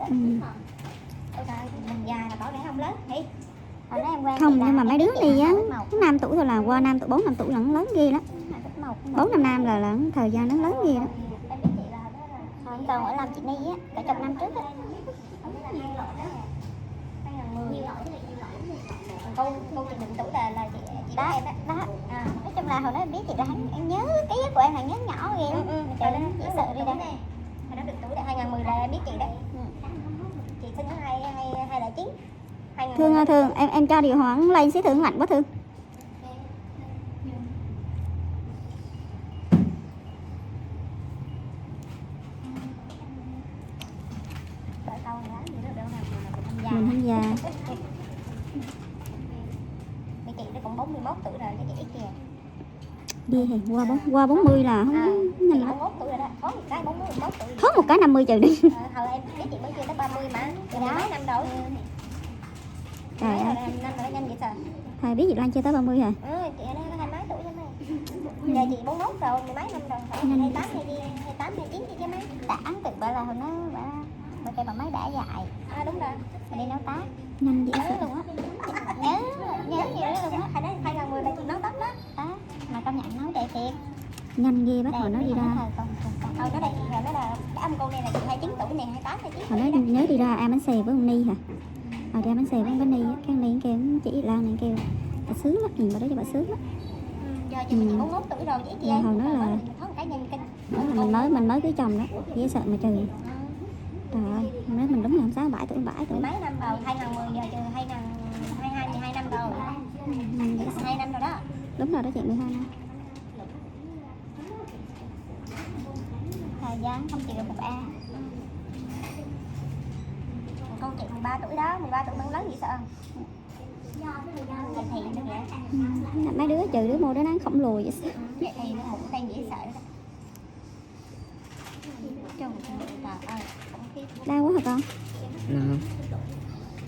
Ừ. Mình già là bảo vệ không lớn thì Không, nhưng mà mấy đứa đi á, 5 tuổi thôi là qua 4-5 tuổi là nó lớn ghê đó. 4-5 năm là thời gian nó lớn ghê đó. em biết chị là toàn ở làm chị Ni á, cả chục năm trước á. Cô chị định tuổi là chị đó em đó. Nói chung là hồi đó em biết chị là em nhớ ký ức của em là nhớ nhỏ ghê lắm. Trời ơi, chị sợ đi đây. Hồi đó được tuổi là 2010 là em biết chị đấy. Chị sinh năm 2009. Thương em cho điều hòa lên xí Thương, lạnh quá Thương. Mình tham gia. Mấy chị nó cũng 41 tuổi rồi chứ chị ít kìa. Đi thì qua 40 là không nhanh lắm. 41 tuổi rồi đó, có một cái 41 tuổi. Thoát một cái 50 trời đi. Hồi em biết chị mới chưa tới 30 mà. Chị đó mấy năm rồi. Trời ơi. Năm rồi nhanh vậy sao? Thầy biết chị Lan chưa tới 30 rồi. Chị ở đây có 20 mấy tuổi thôi mấy. Giờ chị 41 rồi, mười mấy năm rồi. 28 hay đi 28 29 chị chứ mấy. Đã tự bởi là hồi nó bà kêu bà mới đã dạy. Đúng rồi. Mình đi nấu tá. Nhanh dễ Nhớ sợ. luôn á. Nhớ nhiều đó luôn á. Hồi đó 2010 là chị nấu tóc đó. Mà công nhận nấu đẹp thiệt. Nhanh ghê bác, hồi nó đi ra. Nó đây rồi nó là cái âm cô này là chị 29 tuổi này, 28 29. Hồi nó nhớ đi ra ăn bánh xèo với ông Ni hả? Đi ăn bánh xèo với ông Ni á, cái Ni kêu chỉ Lan này kêu bà sướng lắm, nhìn bà đó cho bà sướng lắm. Giờ chị 41 tuổi rồi vậy chị em. Hồi đó là cái nhìn kinh. mình mới cưới chồng đó, dễ sợ mà trời. Trời ơi, hôm nay mình đúng là 67 tuổi, 7 tuổi. Mấy năm rồi, 2010 giờ trừ 2022 12 năm rồi. 2 năm rồi đó. Đúng rồi đó chị, 12 năm. Thời gian không chịu được một A. Con chị 13 tuổi đó, 13 tuổi vẫn lớn vậy sợ không? Vậy thì nó vậy. Mấy đứa trừ đứa mô đứa nắng khổng lồ vậy sao? Vậy thì nó cũng đang dễ sợ đó. Trời ơi, khủng khiếp. Đau quá hả con?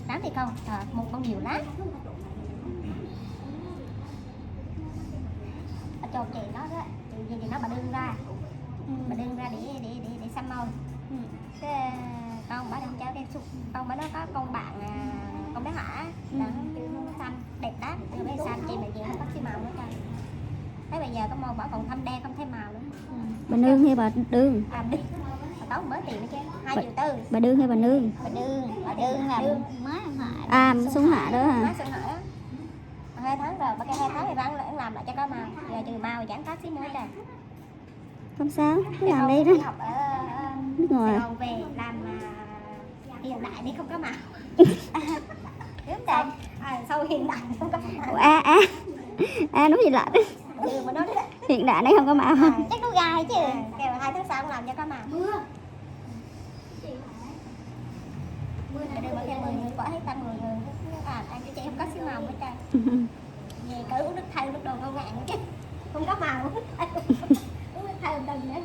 Lắm thì không, một con nhiều lắm. Ở chỗ chị nó đó, chị nó bà đương ra. Bà đương ra để xăm môi. Cái con bà đang chơi cái con bà nó có con bạn con bé Hỏa đó xăm đẹp lắm, rồi bé xăm chị mà chị không có xi màu nữa trời. Thế bây giờ có môi bảo còn thâm đen không thấy màu nữa. Bà nương hay bà đương? Đi. Bà tốn bớt tiền nữa chứ, 2,4 triệu. Bà đương hay bà nương? Bà đương là má À, Xuân Hạ đó hả? má Xuân Hạ đó. 2 tháng rồi, bà kêu 2 tháng thì bán làm lại cho có màu. Giờ trừ màu giảm phát xí môi trời. Không sao, cứ làm đi đó. Học ở Nước ngoài. Sài Gòn về làm hiện đại đi không có màu. Đúng rồi. Sau hiện đại không có màu. Nói gì lạ đó. Mà nói đó. Hiện đại này không có màu hả? Chắc nó gai chứ. Kêu 2 tháng sau cũng làm cho có màu. Mưa đây bởi kêu 10 người bỏ hết tăng 10 người. Anh cho chị không có xí màu hết trời. Về cỡ uống nước thay nước đồ câu ngạn chứ. Không có màu. Uống nước thay một lần nữa.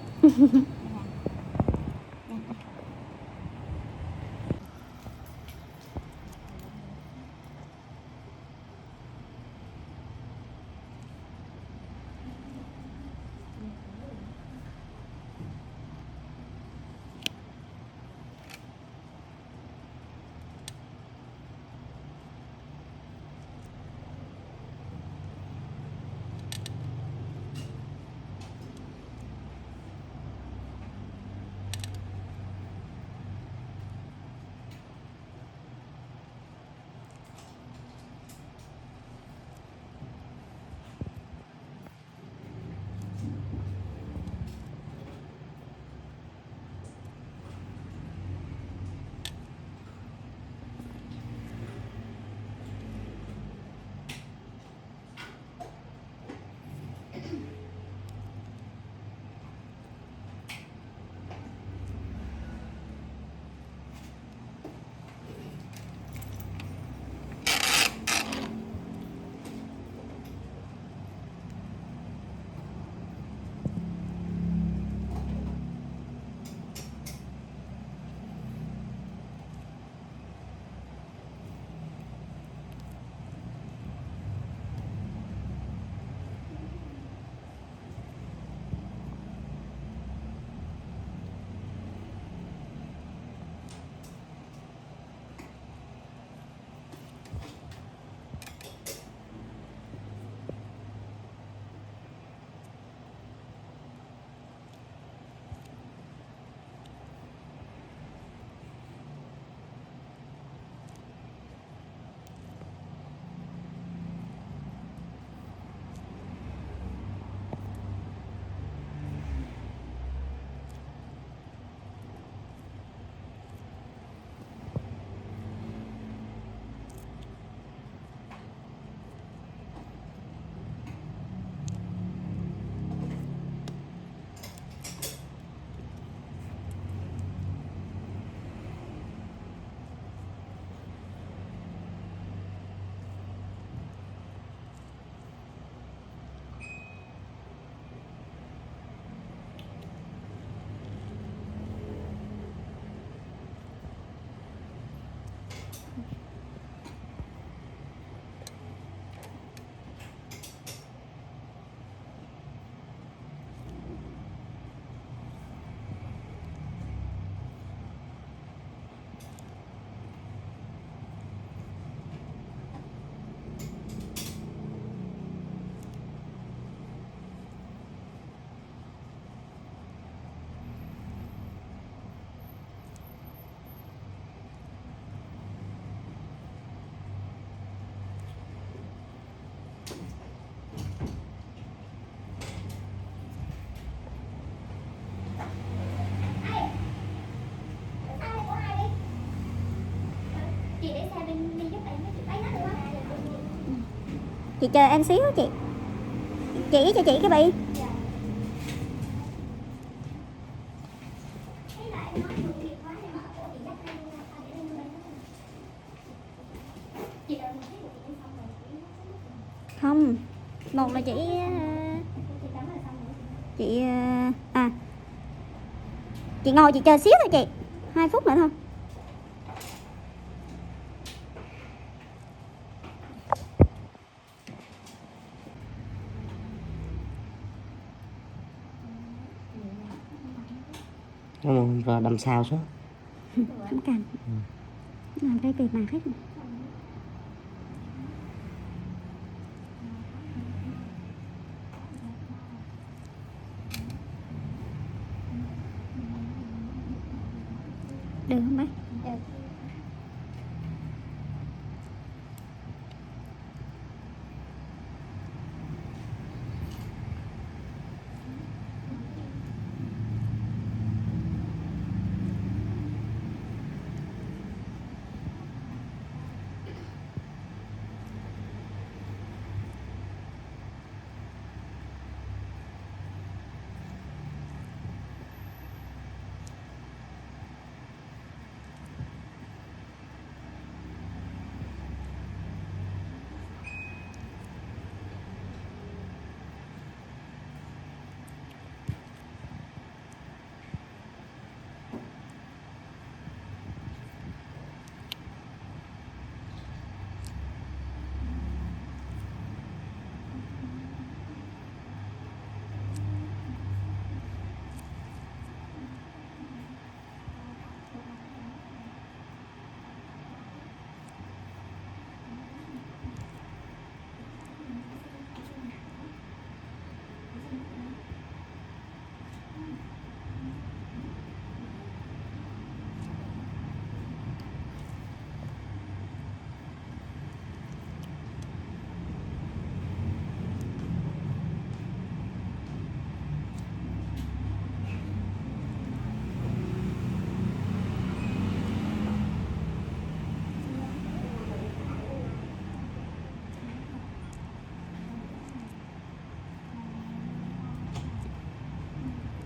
Chị chờ em xíu chị. Chỉ cho chị cái bi. Không, một là chị chị ngồi chị chờ xíu thôi chị, 2 phút nữa thôi. Rồi đâm sao xuống. Không cần. Làm đây tùy mặt hết. Được không bác? Được.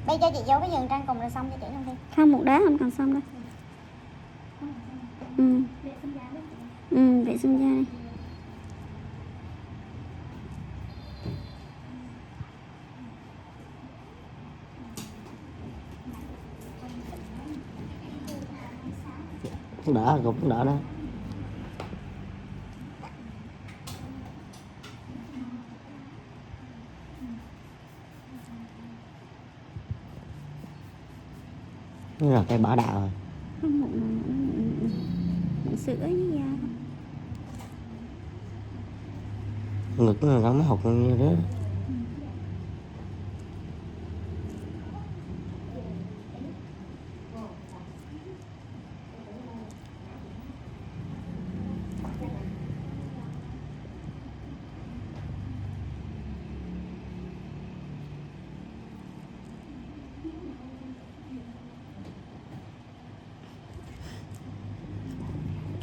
Bây cho chị vô cái giường trang cùng rồi xong cho chị luôn đi. Không, một đá không cần xong đâu. Vệ sinh da đi. Đỡ, cũng đỡ đó. Nó là cái bả đạo rồi. Không, mụn sữa với da thôi. Ngực nó gắn mấy hột như thế.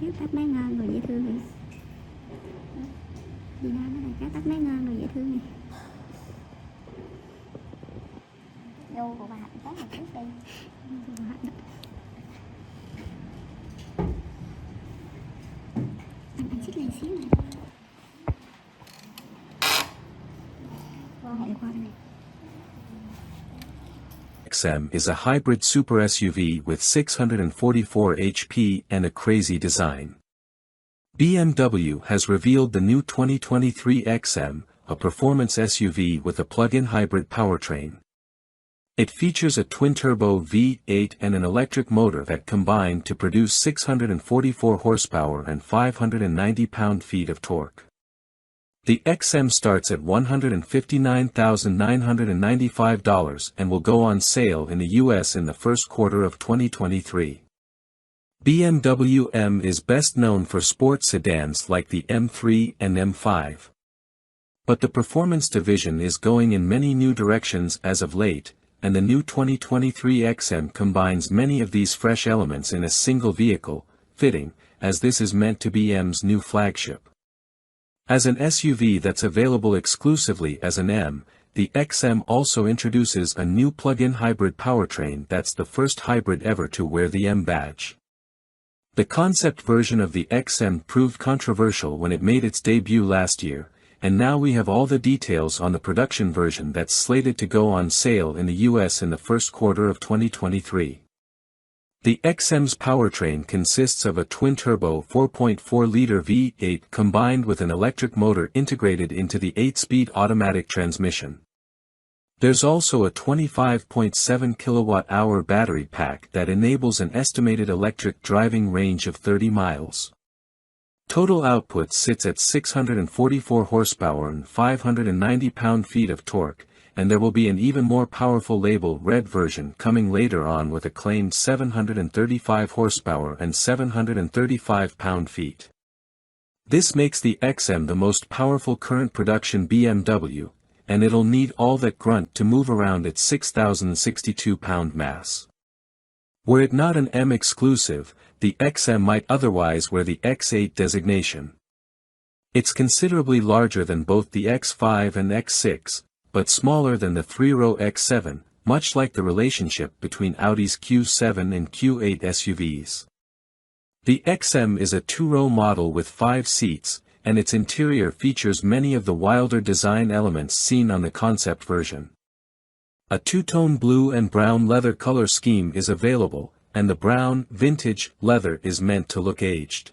Kéo tóc mấy ngon rồi dễ thương này. Gì đó nó là kéo tóc mấy ngon rồi dễ thương này. Vô của bà Hạnh tới một chút đi. Của Hạnh đó. Anh xích lên xíu này. Vô Hạnh qua đây. XM is a hybrid super SUV with 644 HP and a crazy design. BMW has revealed the new 2023 XM, a performance SUV with a plug-in hybrid powertrain. It features a twin-turbo V8 and an electric motor that combine to produce 644 horsepower and 590 pound-feet of torque. The XM starts at $159,995 and will go on sale in the US in the first quarter of 2023. BMW M is best known for sports sedans like the M3 and M5. But the performance division is going in many new directions as of late, and the new 2023 XM combines many of these fresh elements in a single vehicle, fitting, as this is meant to be M's new flagship. As an SUV that's available exclusively as an M, the XM also introduces a new plug-in hybrid powertrain that's the first hybrid ever to wear the M badge. The concept version of the XM proved controversial when it made its debut last year, and now we have all the details on the production version that's slated to go on sale in the US in the first quarter of 2023. The XM's powertrain consists of a twin-turbo 4.4-liter V8 combined with an electric motor integrated into the 8-speed automatic transmission. There's also a 25.7 kilowatt-hour battery pack that enables an estimated electric driving range of 30 miles. Total output sits at 644 horsepower and 590 pound-feet of torque, and there will be an even more powerful Label Red version coming later on with a claimed 735 horsepower and 735 pound-feet. This makes the XM the most powerful current production BMW, and it'll need all that grunt to move around its 6,062 pound mass. Were it not an M exclusive, the XM might otherwise wear the X8 designation. It's considerably larger than both the X5 and X6, but smaller than the three-row X7, much like the relationship between Audi's Q7 and Q8 SUVs. The XM is a two-row model with 5 seats, and its interior features many of the wilder design elements seen on the concept version. A two-tone blue and brown leather color scheme is available, and the brown, vintage, leather is meant to look aged.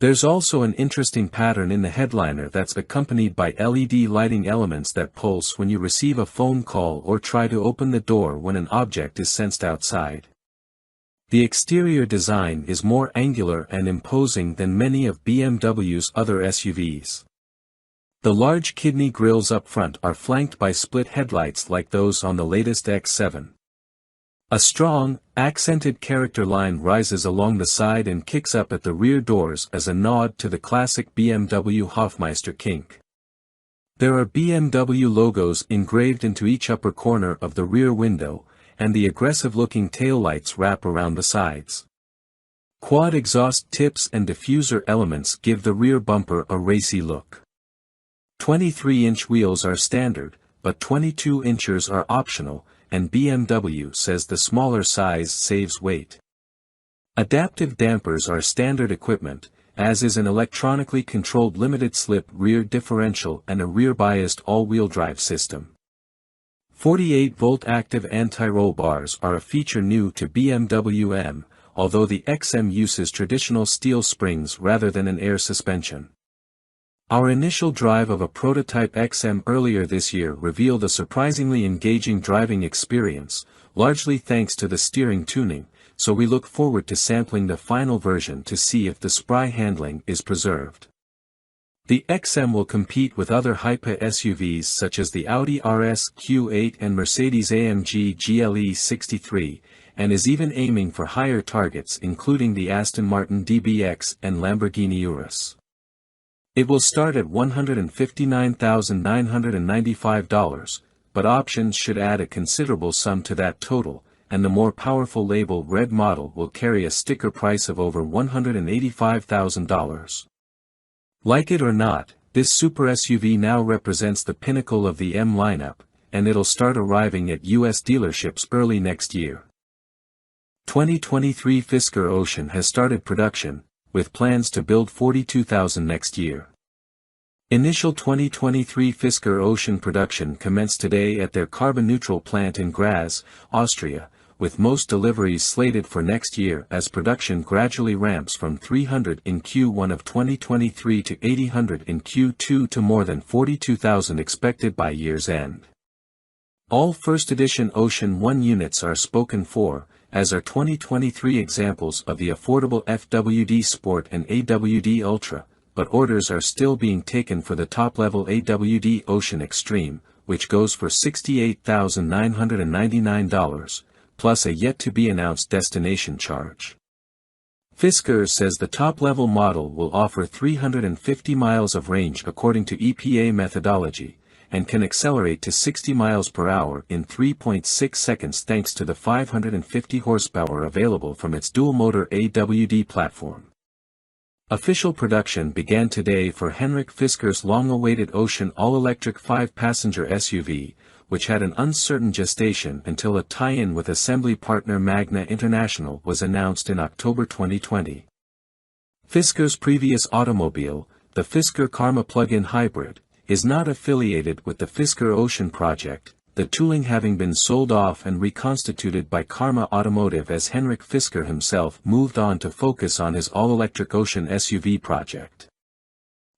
There's also an interesting pattern in the headliner that's accompanied by LED lighting elements that pulse when you receive a phone call or try to open the door when an object is sensed outside. The exterior design is more angular and imposing than many of BMW's other SUVs. The large kidney grilles up front are flanked by split headlights like those on the latest X7. A strong, accented character line rises along the side and kicks up at the rear doors as a nod to the classic BMW Hofmeister kink. There are BMW logos engraved into each upper corner of the rear window, and the aggressive-looking taillights wrap around the sides. Quad exhaust tips and diffuser elements give the rear bumper a racy look. 23-inch wheels are standard, but 22 inches are optional, and BMW says the smaller size saves weight. Adaptive dampers are standard equipment, as is an electronically controlled limited-slip rear differential and a rear-biased all-wheel drive system. 48-volt active anti-roll bars are a feature new to BMW M, although the XM uses traditional steel springs rather than an air suspension. Our initial drive of a prototype XM earlier this year revealed a surprisingly engaging driving experience, largely thanks to the steering tuning, so we look forward to sampling the final version to see if the spry handling is preserved. The XM will compete with other hyper SUVs such as the Audi RS Q8 and Mercedes-AMG GLE 63, and is even aiming for higher targets including the Aston Martin DBX and Lamborghini Urus. It will start at $159,995, but options should add a considerable sum to that total, and the more powerful Label Red model will carry a sticker price of over $185,000. Like it or not, this super SUV now represents the pinnacle of the M lineup, and it'll start arriving at US dealerships early next year. 2023 Fisker Ocean has started production, with plans to build 42,000 next year. Initial 2023 Fisker Ocean production commenced today at their carbon-neutral plant in Graz, Austria, with most deliveries slated for next year as production gradually ramps from 300 in Q1 of 2023 to 800 in Q2 to more than 42,000 expected by year's end. All first edition Ocean 1 units are spoken for, as are 2023 examples of the affordable FWD Sport and AWD Ultra, but orders are still being taken for the top-level AWD Ocean Extreme, which goes for $68,999, plus a yet-to-be-announced destination charge. Fisker says the top-level model will offer 350 miles of range according to EPA methodology, and can accelerate to 60 miles per hour in 3.6 seconds thanks to the 550 horsepower available from its dual-motor AWD platform. Official production began today for Henrik Fisker's long-awaited Ocean all-electric 5-passenger SUV, which had an uncertain gestation until a tie-in with assembly partner Magna International was announced in October 2020. Fisker's previous automobile, the Fisker Karma plug-in hybrid, is not affiliated with the Fisker Ocean project, the tooling having been sold off and reconstituted by Karma Automotive as Henrik Fisker himself moved on to focus on his all-electric Ocean SUV project.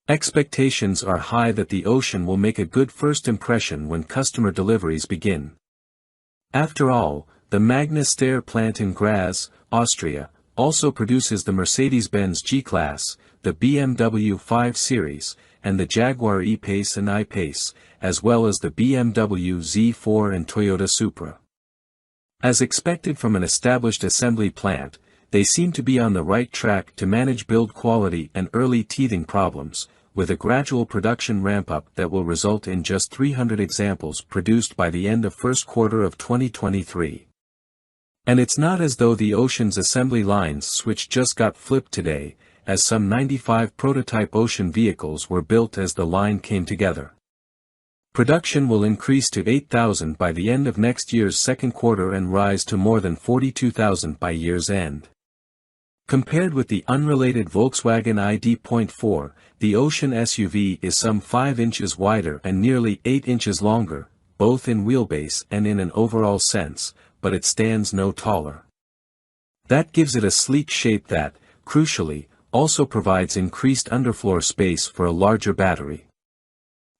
Expectations are high that the Ocean will make a good first impression when customer deliveries begin. After all, the Magna Steyr plant in Graz, Austria, also produces the Mercedes-Benz G-Class, the BMW 5 Series, and the Jaguar E-Pace and I-Pace, as well as the BMW Z4 and Toyota Supra. As expected from an established assembly plant, they seem to be on the right track to manage build quality and early teething problems, with a gradual production ramp-up that will result in just 300 examples produced by the end of first quarter of 2023. And it's not as though the Ocean's assembly lines switch just got flipped today, as some 95 prototype Ocean vehicles were built as the line came together. Production will increase to 8,000 by the end of next year's second quarter and rise to more than 42,000 by year's end. Compared with the unrelated Volkswagen ID.4, the Ocean SUV is some 5 inches wider and nearly 8 inches longer, both in wheelbase and in an overall sense, but it stands no taller. That gives it a sleek shape that, crucially, also provides increased underfloor space for a larger battery.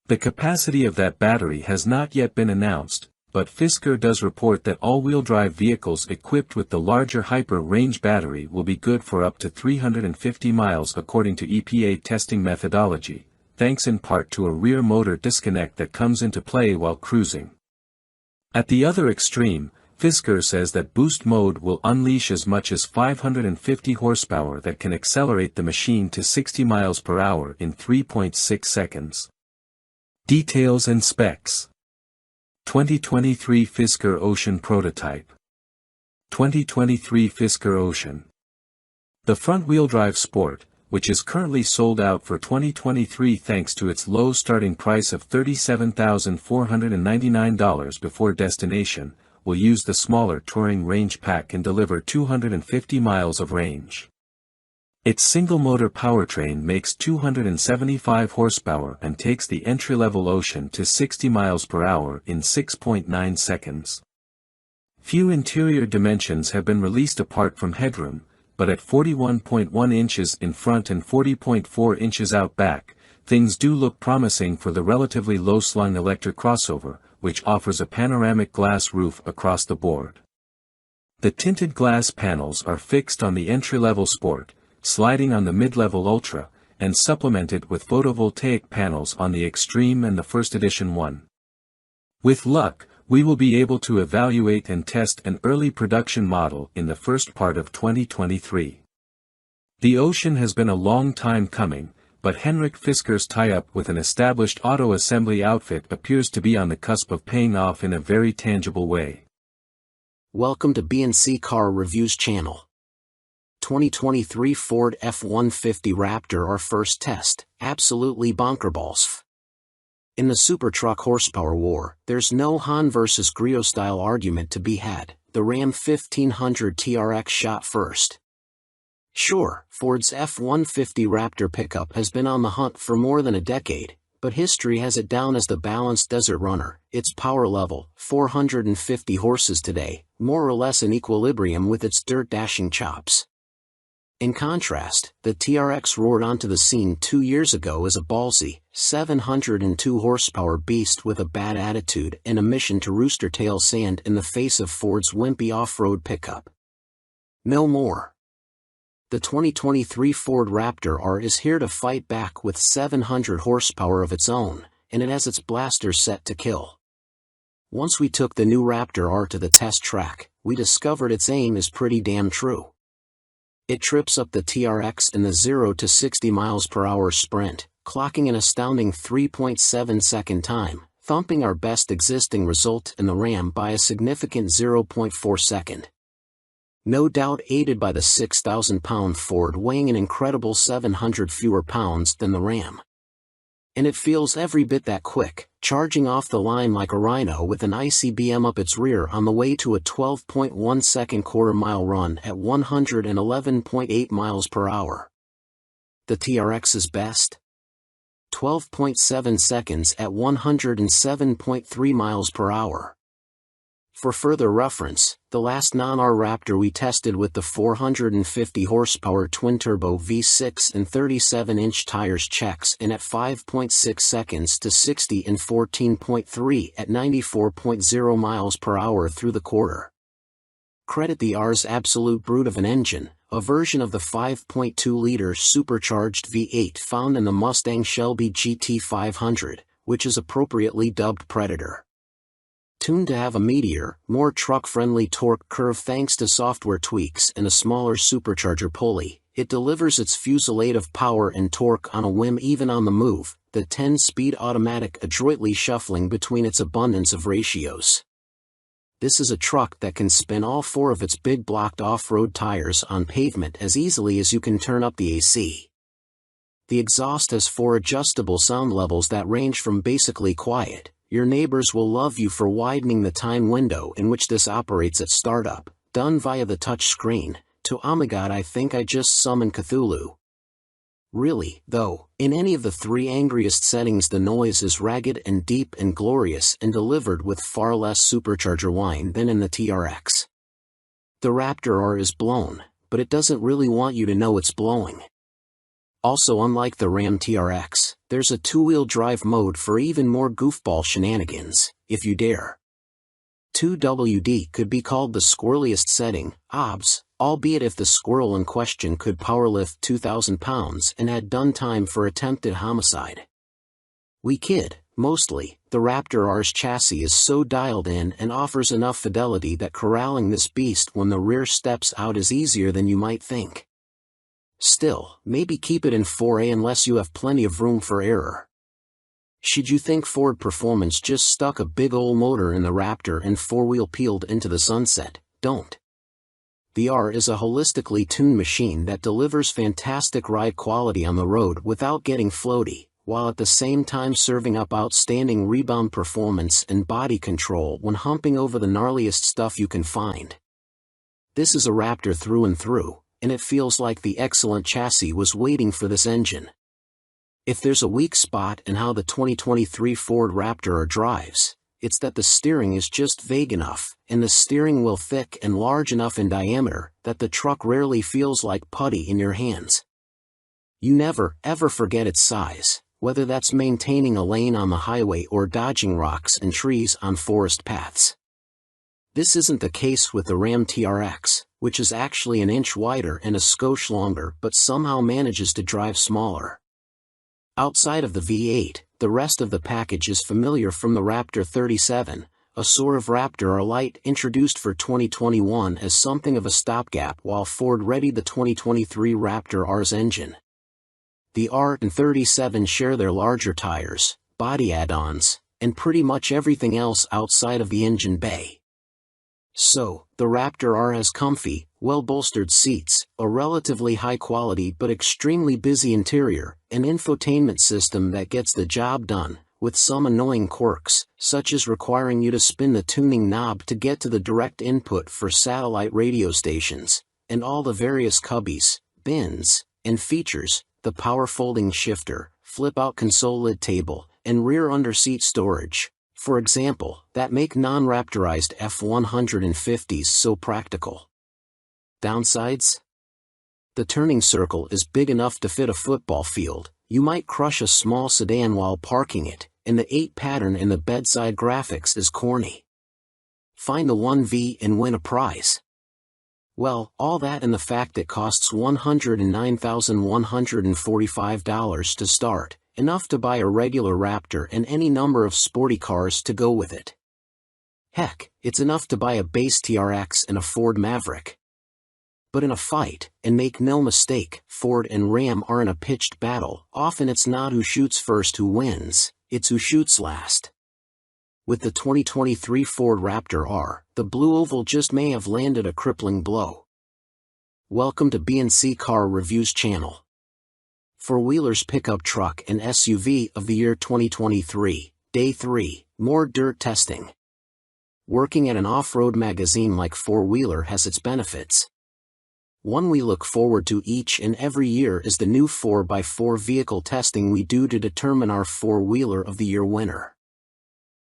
The capacity of that battery has not yet been announced, but Fisker does report that all-wheel drive vehicles equipped with the larger Hyper Range battery will be good for up to 350 miles according to EPA testing methodology, thanks in part to a rear motor disconnect that comes into play while cruising. At the other extreme, Fisker says that boost mode will unleash as much as 550 horsepower that can accelerate the machine to 60 miles per hour in 3.6 seconds. Details and specs. 2023 Fisker Ocean prototype. 2023 Fisker Ocean. The front-wheel drive Sport, which is currently sold out for 2023 thanks to its low starting price of $37,499 before destination, will use the smaller Touring Range Pack and deliver 250 miles of range. Its single-motor powertrain makes 275 horsepower and takes the entry-level Ocean to 60 miles per hour in 6.9 seconds. Few interior dimensions have been released apart from headroom, but at 41.1 inches in front and 40.4 inches out back, things do look promising for the relatively low-slung electric crossover, which offers a panoramic glass roof across the board. The tinted glass panels are fixed on the entry-level Sport, sliding on the mid-level Ultra, and supplemented with photovoltaic panels on the Extreme and the First Edition one. With luck, we will be able to evaluate and test an early production model in the first part of 2023. The Ocean has been a long time coming, but Henrik Fisker's tie-up with an established auto assembly outfit appears to be on the cusp of paying off in a very tangible way. Welcome to B&C Car Reviews channel. 2023 Ford F-150 Raptor our first test, absolutely bonkerballs. In the super truck horsepower war, there's no Han versus Griot style argument to be had, the Ram 1500 TRX shot first. Sure, Ford's F-150 Raptor pickup has been on the hunt for more than a decade, but history has it down as the balanced desert runner. Its power level, 450 horses today, more or less in equilibrium with its dirt-dashing chops. In contrast, the TRX roared onto the scene 2 years ago as a ballsy, 702 horsepower beast with a bad attitude and a mission to rooster tail sand in the face of Ford's wimpy off-road pickup. No more. The 2023 Ford Raptor R is here to fight back with 700 horsepower of its own, and it has its blaster set to kill. Once we took the new Raptor R to the test track, we discovered its aim is pretty damn true. It trips up the TRX in the 0 to 60 miles per hour sprint, clocking an astounding 3.7 second time, thumping our best existing result in the Ram by a significant 0.4 second. No doubt aided by the 6,000-pound Ford weighing an incredible 700 fewer pounds than the Ram. And it feels every bit that quick, charging off the line like a rhino with an ICBM up its rear on the way to a 12.1-second quarter-mile run at 111.8 miles per hour. The TRX's best? 12.7 seconds at 107.3 miles per hour. For further reference, the last non-R Raptor we tested with the 450 horsepower twin-turbo V6 and 37-inch tires checks in at 5.6 seconds to 60 in 14.3 at 94.0 miles per hour through the quarter. Credit the R's absolute brute of an engine, a version of the 5.2-liter supercharged V8 found in the Mustang Shelby GT500, which is appropriately dubbed Predator. Tuned to have a meatier, more truck-friendly torque curve thanks to software tweaks and a smaller supercharger pulley, it delivers its fusillade of power and torque on a whim even on the move, the 10-speed automatic adroitly shuffling between its abundance of ratios. This is a truck that can spin all four of its big blocked off-road tires on pavement as easily as you can turn up the AC. The exhaust has 4 adjustable sound levels that range from basically quiet, your neighbors will love you for widening the time window in which this operates at startup, done via the touch screen, to oh my god I think I just summoned Cthulhu. Really, though, in any of the 3 angriest settings the noise is ragged and deep and glorious and delivered with far less supercharger whine than in the TRX. The Raptor R is blown, but it doesn't really want you to know it's blowing. Also, unlike the Ram TRX, there's a 2-wheel drive mode for even more goofball shenanigans, if you dare. 2WD could be called the squirreliest setting, OBS, albeit if the squirrel in question could powerlift 2,000 pounds and had done time for attempted homicide. We kid, mostly, the Raptor R's chassis is so dialed in and offers enough fidelity that corralling this beast when the rear steps out is easier than you might think. Still, maybe keep it in 4A unless you have plenty of room for error. Should you think Ford Performance just stuck a big ol' motor in the Raptor and 4-wheel peeled into the sunset, don't. The R is a holistically tuned machine that delivers fantastic ride quality on the road without getting floaty, while at the same time serving up outstanding rebound performance and body control when humping over the gnarliest stuff you can find. This is a Raptor through and through, and it feels like the excellent chassis was waiting for this engine. If there's a weak spot in how the 2023 Ford Raptor R drives, it's that the steering is just vague enough, and the steering wheel thick and large enough in diameter that the truck rarely feels like putty in your hands. You never, ever forget its size, whether that's maintaining a lane on the highway or dodging rocks and trees on forest paths. This isn't the case with the Ram TRX, which is actually an inch wider and a skosh longer but somehow manages to drive smaller. Outside of the V8, the rest of the package is familiar from the Raptor 37, a sort of Raptor R Lite introduced for 2021 as something of a stopgap while Ford readied the 2023 Raptor R's engine. The R and 37 share their larger tires, body add-ons, and pretty much everything else outside of the engine bay. So, the Raptor R has comfy, well-bolstered seats, a relatively high-quality but extremely busy interior, an infotainment system that gets the job done, with some annoying quirks, such as requiring you to spin the tuning knob to get to the direct input for satellite radio stations, and all the various cubbies, bins, and features, the power folding shifter, flip-out console lid table, and rear under-seat storage, for example, that make non-Raptorized F-150s so practical. Downsides? The turning circle is big enough to fit a football field, you might crush a small sedan while parking it, and the 8 pattern in the bedside graphics is corny. Find the 1V and win a prize. Well, all that and the fact it costs $109,145 to start, enough to buy a regular Raptor and any number of sporty cars to go with it. Heck, it's enough to buy a base TRX and a Ford Maverick. But in a fight, and make no mistake, Ford and Ram are in a pitched battle, often it's not who shoots first who wins, it's who shoots last. With the 2023 Ford Raptor R, the blue oval just may have landed a crippling blow. welcome to B&C Car Reviews channel. Four-wheelers pickup truck and SUV of the year 2023, Day 3, more dirt testing. Working at an off-road magazine like Four-Wheeler has its benefits. One we look forward to each and every year is the new 4x4 vehicle testing we do to determine our Four-Wheeler of the Year winner.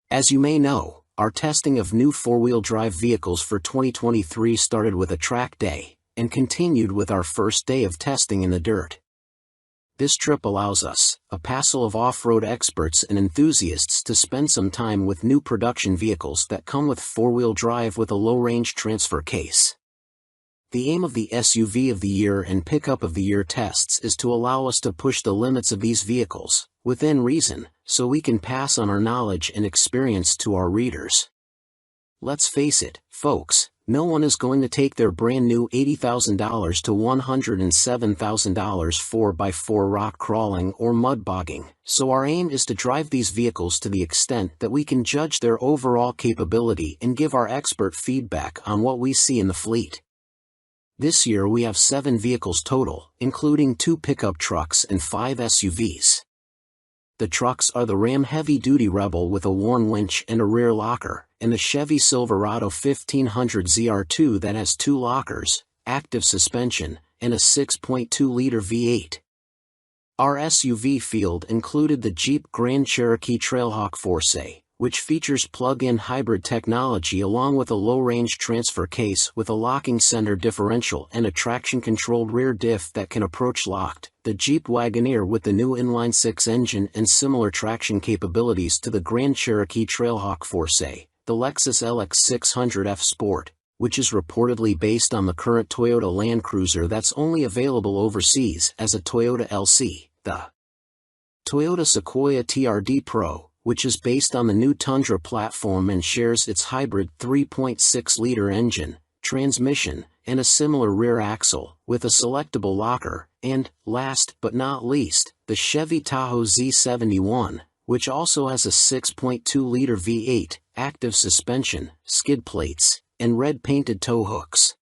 As you may know, our testing of new four-wheel drive vehicles for 2023 started with a track day, and continued with our first day of testing in the dirt. This trip allows us, a passel of off-road experts and enthusiasts, to spend some time with new production vehicles that come with four-wheel drive with a low-range transfer case. The aim of the SUV of the Year and Pickup of the Year tests is to allow us to push the limits of these vehicles, within reason, so we can pass on our knowledge and experience to our readers. Let's face it, folks, no one is going to take their brand new $80,000 to $107,000 4x4 rock crawling or mud bogging, so our aim is to drive these vehicles to the extent that we can judge their overall capability and give our expert feedback on what we see in the fleet. This year we have 7 vehicles total, including 2 pickup trucks and 5 SUVs. The trucks are the Ram Heavy Duty Rebel with a Warn winch and a rear locker, and the Chevy Silverado 1500 ZR2 that has 2 lockers, active suspension, and a 6.2-liter V8. Our SUV field included the Jeep Grand Cherokee Trailhawk Force, which features plug-in hybrid technology along with a low-range transfer case with a locking center differential and a traction-controlled rear diff that can approach locked, the Jeep Wagoneer with the new inline-6 engine and similar traction capabilities to the Grand Cherokee Trailhawk Force, the Lexus LX 600F Sport, which is reportedly based on the current Toyota Land Cruiser that's only available overseas as a Toyota LC, the Toyota Sequoia TRD Pro, which is based on the new Tundra platform and shares its hybrid 3.6-liter engine, transmission, and a similar rear axle, with a selectable locker, and, last but not least, the Chevy Tahoe Z71, which also has a 6.2-liter V8, active suspension, skid plates, and red-painted tow hooks.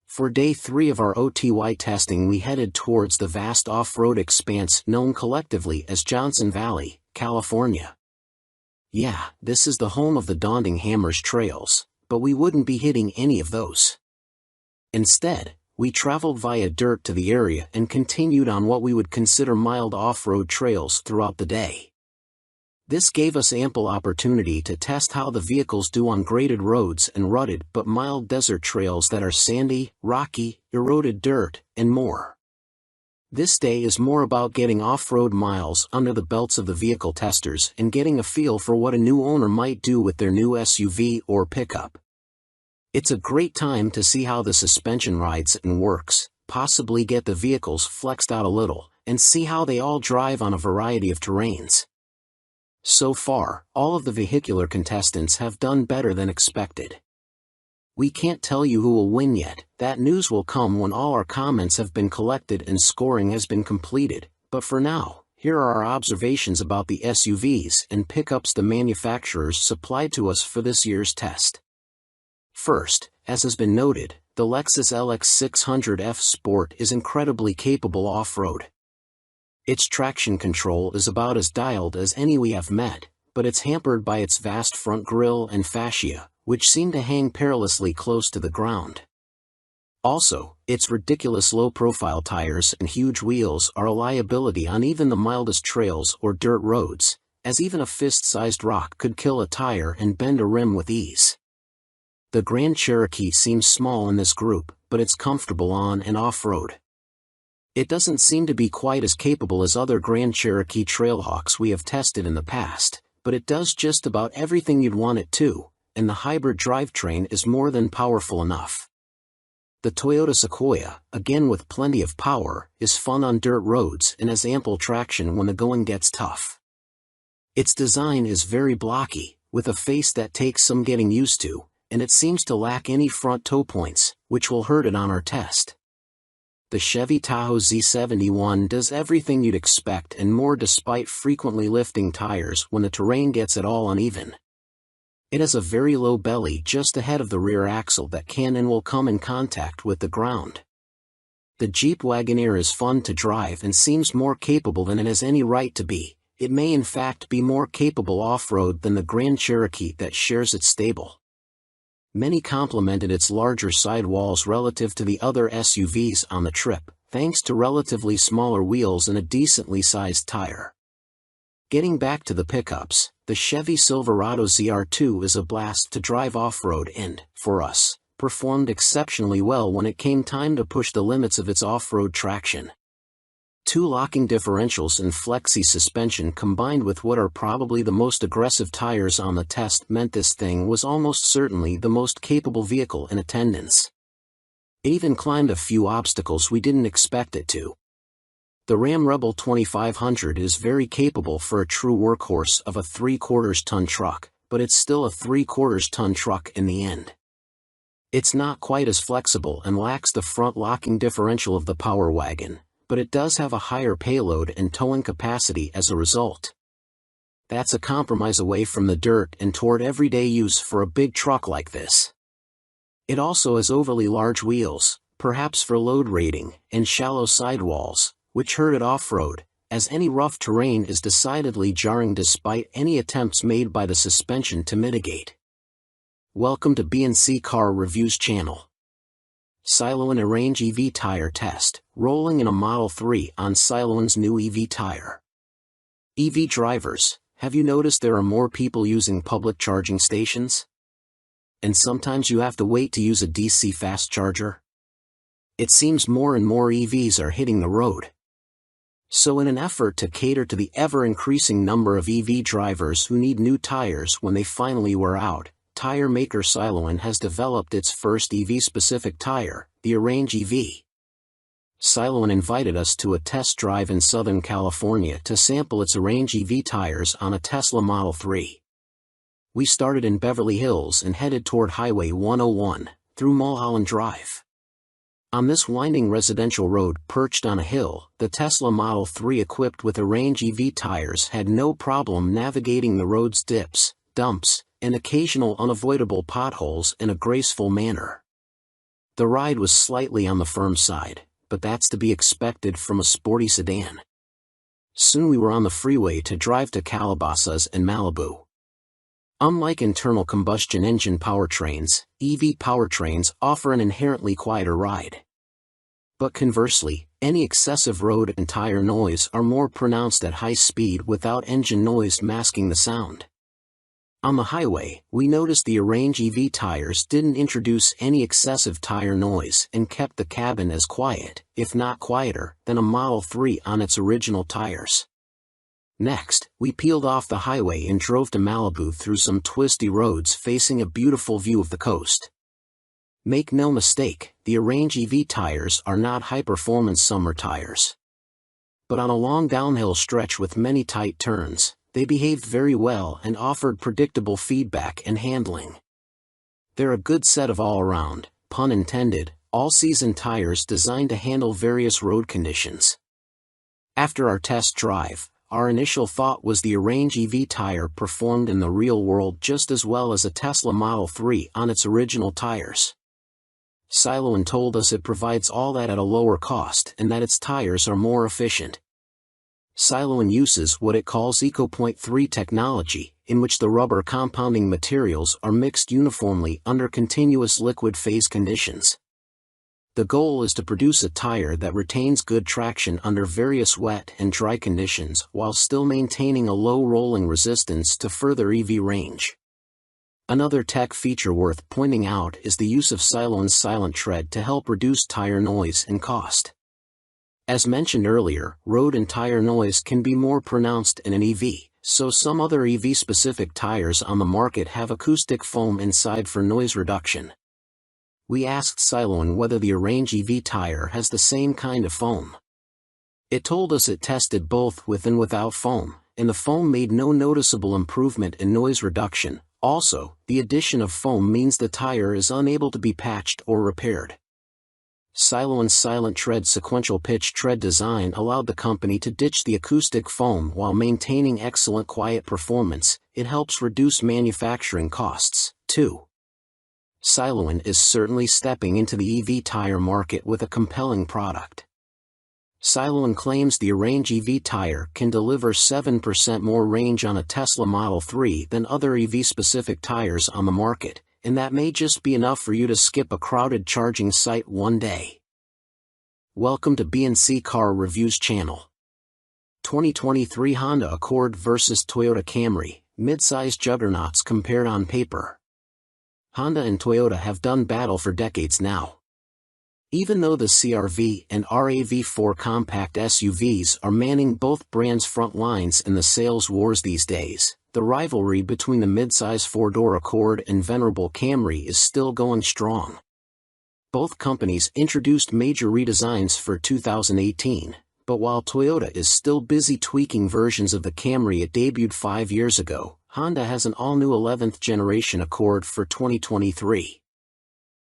For Day 3 of our OTY testing we headed towards the vast off-road expanse known collectively as Johnson Valley, California. Yeah, this is the home of the Daunting Hammers trails, but we wouldn't be hitting any of those. Instead, we traveled via dirt to the area and continued on what we would consider mild off-road trails throughout the day. This gave us ample opportunity to test how the vehicles do on graded roads and rutted but mild desert trails that are sandy, rocky, eroded dirt, and more. This day is more about getting off-road miles under the belts of the vehicle testers and getting a feel for what a new owner might do with their new SUV or pickup. It's a great time to see how the suspension rides and works, possibly get the vehicles flexed out a little, and see how they all drive on a variety of terrains. So far, all of the vehicular contestants have done better than expected. We can't tell you who will win yet, that news will come when all our comments have been collected and scoring has been completed, but for now, here are our observations about the SUVs and pickups the manufacturers supplied to us for this year's test. First, as has been noted, the Lexus LX 600F Sport is incredibly capable off-road. Its traction control is about as dialed as any we have met, but it's hampered by its vast front grille and fascia, which seem to hang perilously close to the ground. Also, its ridiculous low-profile tires and huge wheels are a liability on even the mildest trails or dirt roads, as even a fist-sized rock could kill a tire and bend a rim with ease. The Grand Cherokee seems small in this group, but it's comfortable on and off-road. It doesn't seem to be quite as capable as other Grand Cherokee Trailhawks we have tested in the past, but it does just about everything you'd want it to, and the hybrid drivetrain is more than powerful enough. The Toyota Sequoia, again with plenty of power, is fun on dirt roads and has ample traction when the going gets tough. Its design is very blocky, with a face that takes some getting used to, and it seems to lack any front toe points, which will hurt it on our test. The Chevy Tahoe Z71 does everything you'd expect and more despite frequently lifting tires when the terrain gets at all uneven. It has a very low belly just ahead of the rear axle that can and will come in contact with the ground. The Jeep Wagoneer is fun to drive and seems more capable than it has any right to be. It may in fact be more capable off-road than the Grand Cherokee that shares its stable. Many complimented its larger sidewalls relative to the other SUVs on the trip, thanks to relatively smaller wheels and a decently sized tire. Getting back to the pickups, the Chevy Silverado ZR2 is a blast to drive off-road and, for us, performed exceptionally well when it came time to push the limits of its off-road traction. 2 locking differentials and flexi suspension combined with what are probably the most aggressive tires on the test meant this thing was almost certainly the most capable vehicle in attendance. It even climbed a few obstacles we didn't expect it to. The Ram Rebel 2500 is very capable for a true workhorse of a 3/4 ton truck, but it's still a 3/4 ton truck in the end. It's not quite as flexible and lacks the front locking differential of the Power Wagon, but it does have a higher payload and towing capacity as a result. That's a compromise away from the dirt and toward everyday use for a big truck like this. It also has overly large wheels, perhaps for load rating, and shallow sidewalls, which hurt it off-road, as any rough terrain is decidedly jarring despite any attempts made by the suspension to mitigate. Welcome to B&C Car Reviews channel. Siloan Arrange EV Tire Test, rolling in a Model 3 on Siloan's new EV tire. EV drivers, have you noticed there are more people using public charging stations? And sometimes you have to wait to use a DC fast charger? It seems more and more EVs are hitting the road. So in an effort to cater to the ever-increasing number of EV drivers who need new tires when they finally wear out, tire maker Siloan has developed its first EV-specific tire, the Arrange EV. Siloan invited us to a test drive in Southern California to sample its Arrange EV tires on a Tesla Model 3. We started in Beverly Hills and headed toward Highway 101, through Mulholland Drive. On this winding residential road perched on a hill, the Tesla Model 3 equipped with Arrange EV tires had no problem navigating the road's dips, dumps, and occasional unavoidable potholes in a graceful manner. The ride was slightly on the firm side, but that's to be expected from a sporty sedan. Soon we were on the freeway to drive to Calabasas and Malibu. Unlike internal combustion engine powertrains, EV powertrains offer an inherently quieter ride. But conversely, any excessive road and tire noise are more pronounced at high speed without engine noise masking the sound. On the highway, we noticed the Arrange EV tires didn't introduce any excessive tire noise and kept the cabin as quiet, if not quieter, than a Model 3 on its original tires. Next, we peeled off the highway and drove to Malibu through some twisty roads facing a beautiful view of the coast. Make no mistake, the Arrange EV tires are not high-performance summer tires. But on a long downhill stretch with many tight turns, they behaved very well and offered predictable feedback and handling. They're a good set of all-around, pun intended, all-season tires designed to handle various road conditions. After our test drive, our initial thought was the Arrange EV tire performed in the real world just as well as a Tesla Model 3 on its original tires. Siloan told us it provides all that at a lower cost and that its tires are more efficient. Siloan uses what it calls EcoPoint 3 technology, in which the rubber compounding materials are mixed uniformly under continuous liquid phase conditions. The goal is to produce a tire that retains good traction under various wet and dry conditions while still maintaining a low rolling resistance to further EV range. Another tech feature worth pointing out is the use of Siloan's Silent Tread to help reduce tire noise and cost. As mentioned earlier, road and tire noise can be more pronounced in an EV, so some other EV-specific tires on the market have acoustic foam inside for noise reduction. We asked Siloan whether the Arrange EV tire has the same kind of foam. It told us it tested both with and without foam, and the foam made no noticeable improvement in noise reduction. Also, the addition of foam means the tire is unable to be patched or repaired. Siloan's Silent Tread sequential pitch tread design allowed the company to ditch the acoustic foam while maintaining excellent quiet performance. It helps reduce manufacturing costs, too. Siloan is certainly stepping into the EV tire market with a compelling product. Siloan claims the Arrange EV tire can deliver 7% more range on a Tesla Model 3 than other EV-specific tires on the market, and that may just be enough for you to skip a crowded charging site one day. Welcome to B&C Car Reviews channel. 2023 Honda Accord vs Toyota Camry, mid-size juggernauts compared on paper. Honda and Toyota have done battle for decades now. Even though the CR-V and RAV4 compact SUVs are manning both brands' front lines in the sales wars these days, the rivalry between the mid-size four-door Accord and venerable Camry is still going strong. Both companies introduced major redesigns for 2018, but while Toyota is still busy tweaking versions of the Camry it debuted 5 years ago, Honda has an all-new 11th generation Accord for 2023.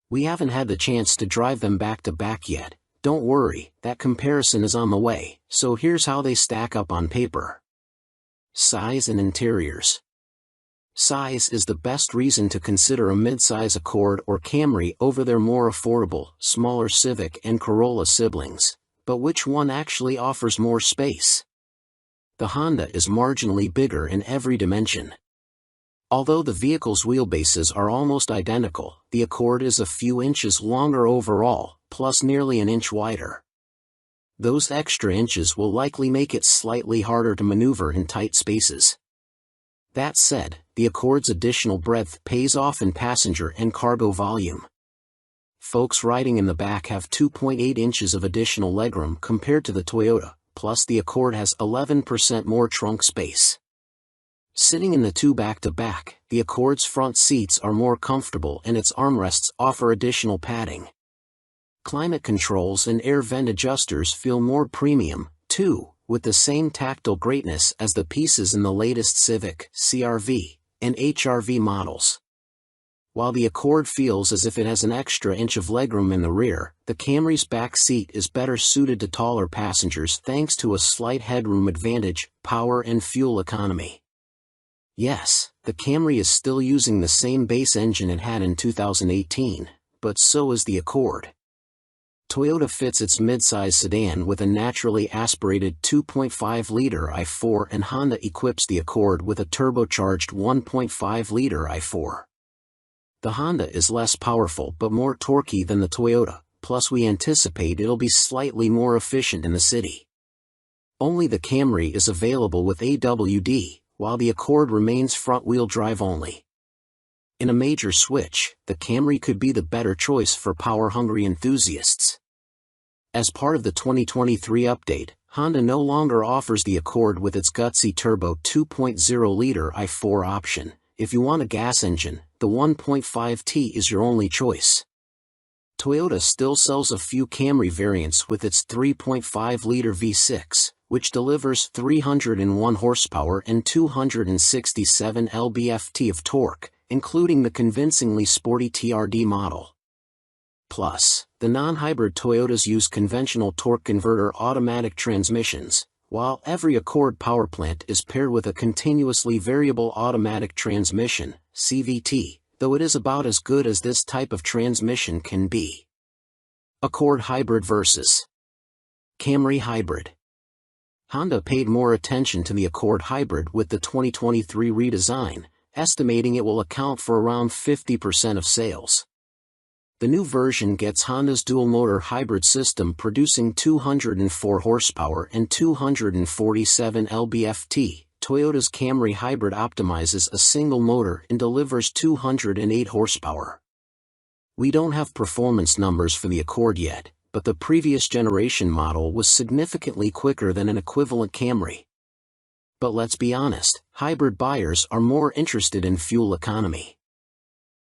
We haven't had the chance to drive them back-to-back yet. Don't worry, that comparison is on the way, so here's how they stack up on paper. Size and interiors. Size is the best reason to consider a mid-size Accord or Camry over their more affordable, smaller Civic and Corolla siblings. But which one actually offers more space? The Honda is marginally bigger in every dimension. Although the vehicle's wheelbases are almost identical, the Accord is a few inches longer overall, plus nearly an inch wider. Those extra inches will likely make it slightly harder to maneuver in tight spaces. That said, the Accord's additional breadth pays off in passenger and cargo volume. Folks riding in the back have 2.8 inches of additional legroom compared to the Toyota, plus the Accord has 11% more trunk space. Sitting in the two back-to-back, the Accord's front seats are more comfortable and its armrests offer additional padding. Climate controls and air vent adjusters feel more premium, too, with the same tactile greatness as the pieces in the latest Civic, CR-V, and HR-V models. While the Accord feels as if it has an extra inch of legroom in the rear, the Camry's back seat is better suited to taller passengers thanks to a slight headroom advantage, power and fuel economy. Yes, the Camry is still using the same base engine it had in 2018, but so is the Accord. Toyota fits its midsize sedan with a naturally aspirated 2.5-liter i4 and Honda equips the Accord with a turbocharged 1.5-liter i4. The Honda is less powerful but more torquey than the Toyota, plus we anticipate it'll be slightly more efficient in the city. Only the Camry is available with AWD, while the Accord remains front-wheel drive only. In a major switch, the Camry could be the better choice for power-hungry enthusiasts. As part of the 2023 update, Honda no longer offers the Accord with its gutsy turbo 2.0-liter i4 option. If you want a gas engine, the 1.5T is your only choice. Toyota still sells a few Camry variants with its 3.5-liter V6, which delivers 301 horsepower and 267 lb-ft of torque, including the convincingly sporty TRD model. Plus, the non-hybrid Toyotas use conventional torque converter automatic transmissions, while every Accord powerplant is paired with a continuously variable automatic transmission, CVT, though it is about as good as this type of transmission can be. Accord Hybrid vs. Camry Hybrid. Honda paid more attention to the Accord Hybrid with the 2023 redesign, estimating it will account for around 50% of sales. The new version gets Honda's dual-motor hybrid system producing 204 horsepower and 247 lb-ft. Toyota's Camry Hybrid optimizes a single motor and delivers 208 horsepower. We don't have performance numbers for the Accord yet, but the previous generation model was significantly quicker than an equivalent Camry. But let's be honest, hybrid buyers are more interested in fuel economy.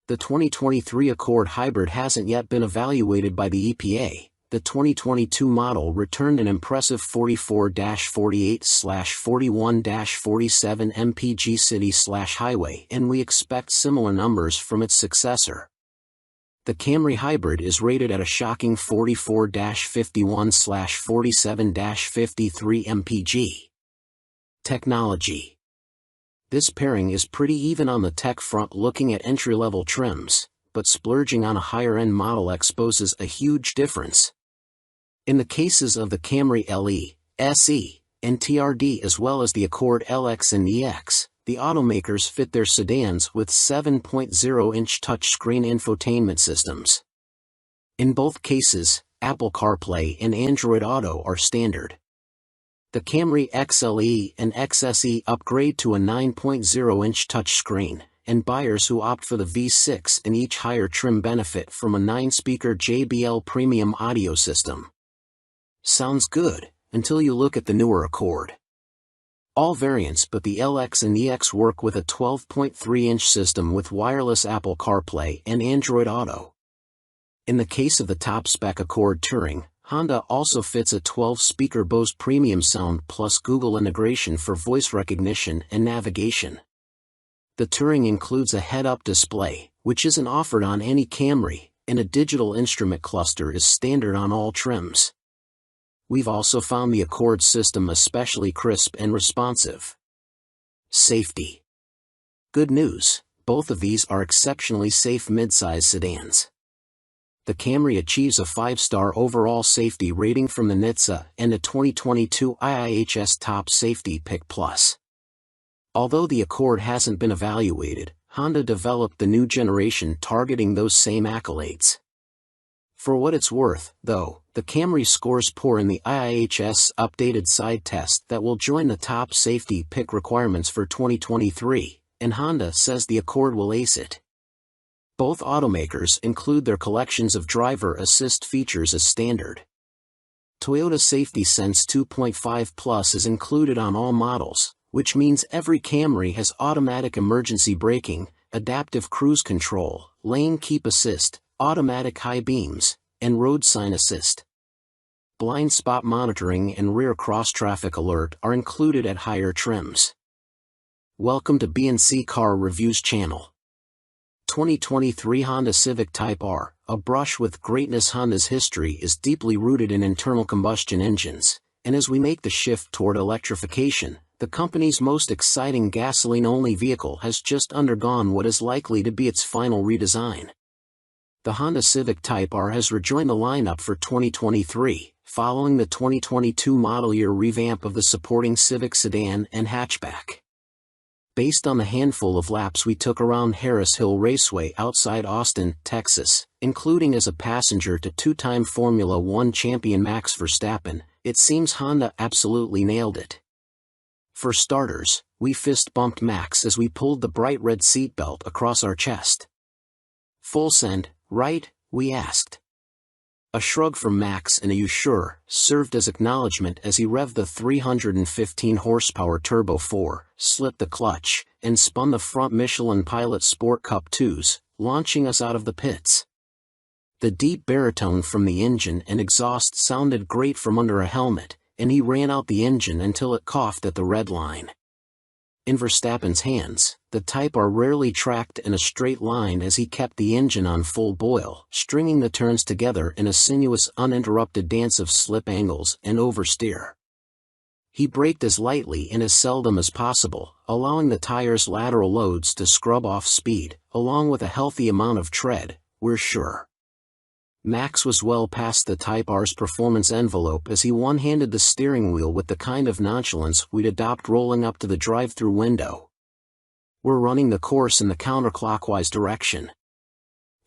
The 2023 Accord Hybrid hasn't yet been evaluated by the EPA. The 2022 model returned an impressive 44-48/41-47 mpg city/highway, and we expect similar numbers from its successor. The Camry Hybrid is rated at a shocking 44-51/47-53 mpg. Technology. This pairing is pretty even on the tech front looking at entry-level trims, but splurging on a higher-end model exposes a huge difference. In the cases of the Camry LE, SE, and TRD as well as the Accord LX and EX, the automakers fit their sedans with 7.0-inch touchscreen infotainment systems. In both cases, Apple CarPlay and Android Auto are standard. The Camry XLE and XSE upgrade to a 9.0-inch touchscreen, and buyers who opt for the V6 in each higher trim benefit from a 9-speaker JBL premium audio system. Sounds good, until you look at the newer Accord. All variants but the LX and EX work with a 12.3-inch system with wireless Apple CarPlay and Android Auto. In the case of the top-spec Accord Touring, Honda also fits a 12-speaker Bose premium sound plus Google integration for voice recognition and navigation. The Touring includes a head-up display, which isn't offered on any Camry, and a digital instrument cluster is standard on all trims. We've also found the Accord system especially crisp and responsive. Safety. Good news, both of these are exceptionally safe midsize sedans. The Camry achieves a 5-star overall safety rating from the NHTSA and a 2022 IIHS Top Safety Pick Plus. Although the Accord hasn't been evaluated, Honda developed the new generation targeting those same accolades. For what it's worth, though, the Camry scores poor in the IIHS updated side test that will join the top safety pick requirements for 2023, and Honda says the Accord will ace it. Both automakers include their collections of driver assist features as standard. Toyota Safety Sense 2.5 Plus is included on all models, which means every Camry has automatic emergency braking, adaptive cruise control, lane keep assist, automatic high beams, and road sign assist. Blind spot monitoring and rear cross-traffic alert are included at higher trims. Welcome to B&C Car Reviews channel. 2023 Honda Civic Type R, a brush with greatness. Honda's history is deeply rooted in internal combustion engines, and as we make the shift toward electrification, the company's most exciting gasoline-only vehicle has just undergone what is likely to be its final redesign. The Honda Civic Type R has rejoined the lineup for 2023, following the 2022 model year revamp of the supporting Civic sedan and hatchback. Based on the handful of laps we took around Harris Hill Raceway outside Austin, Texas, including as a passenger to two-time Formula One champion Max Verstappen, it seems Honda absolutely nailed it. For starters, we fist-bumped Max as we pulled the bright red seatbelt across our chest. "Full send, right?" we asked. A shrug from Max and a "you sure" served as acknowledgement as he revved the 315 horsepower Turbo 4, slipped the clutch, and spun the front Michelin Pilot Sport Cup 2s, launching us out of the pits. The deep baritone from the engine and exhaust sounded great from under a helmet, and he ran out the engine until it coughed at the red line. In Verstappen's hands, the Type R rarely tracked in a straight line as he kept the engine on full boil, stringing the turns together in a sinuous uninterrupted dance of slip angles and oversteer. He braked as lightly and as seldom as possible, allowing the tire's lateral loads to scrub off speed, along with a healthy amount of tread, we're sure. Max was well past the Type R's performance envelope as he one-handed the steering wheel with the kind of nonchalance we'd adopt rolling up to the drive-thru window. We're running the course in the counterclockwise direction.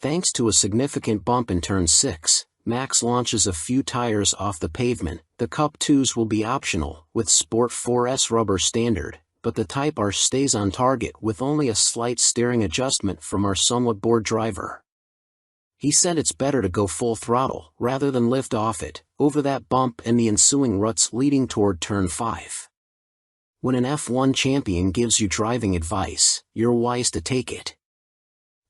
Thanks to a significant bump in turn 6, Max launches a few tires off the pavement. The Cup 2s will be optional, with Sport 4S rubber standard, but the Type R stays on target with only a slight steering adjustment from our somewhat bored driver. He said it's better to go full throttle, rather than lift off it, over that bump and the ensuing ruts leading toward turn 5. When an F1 champion gives you driving advice, you're wise to take it.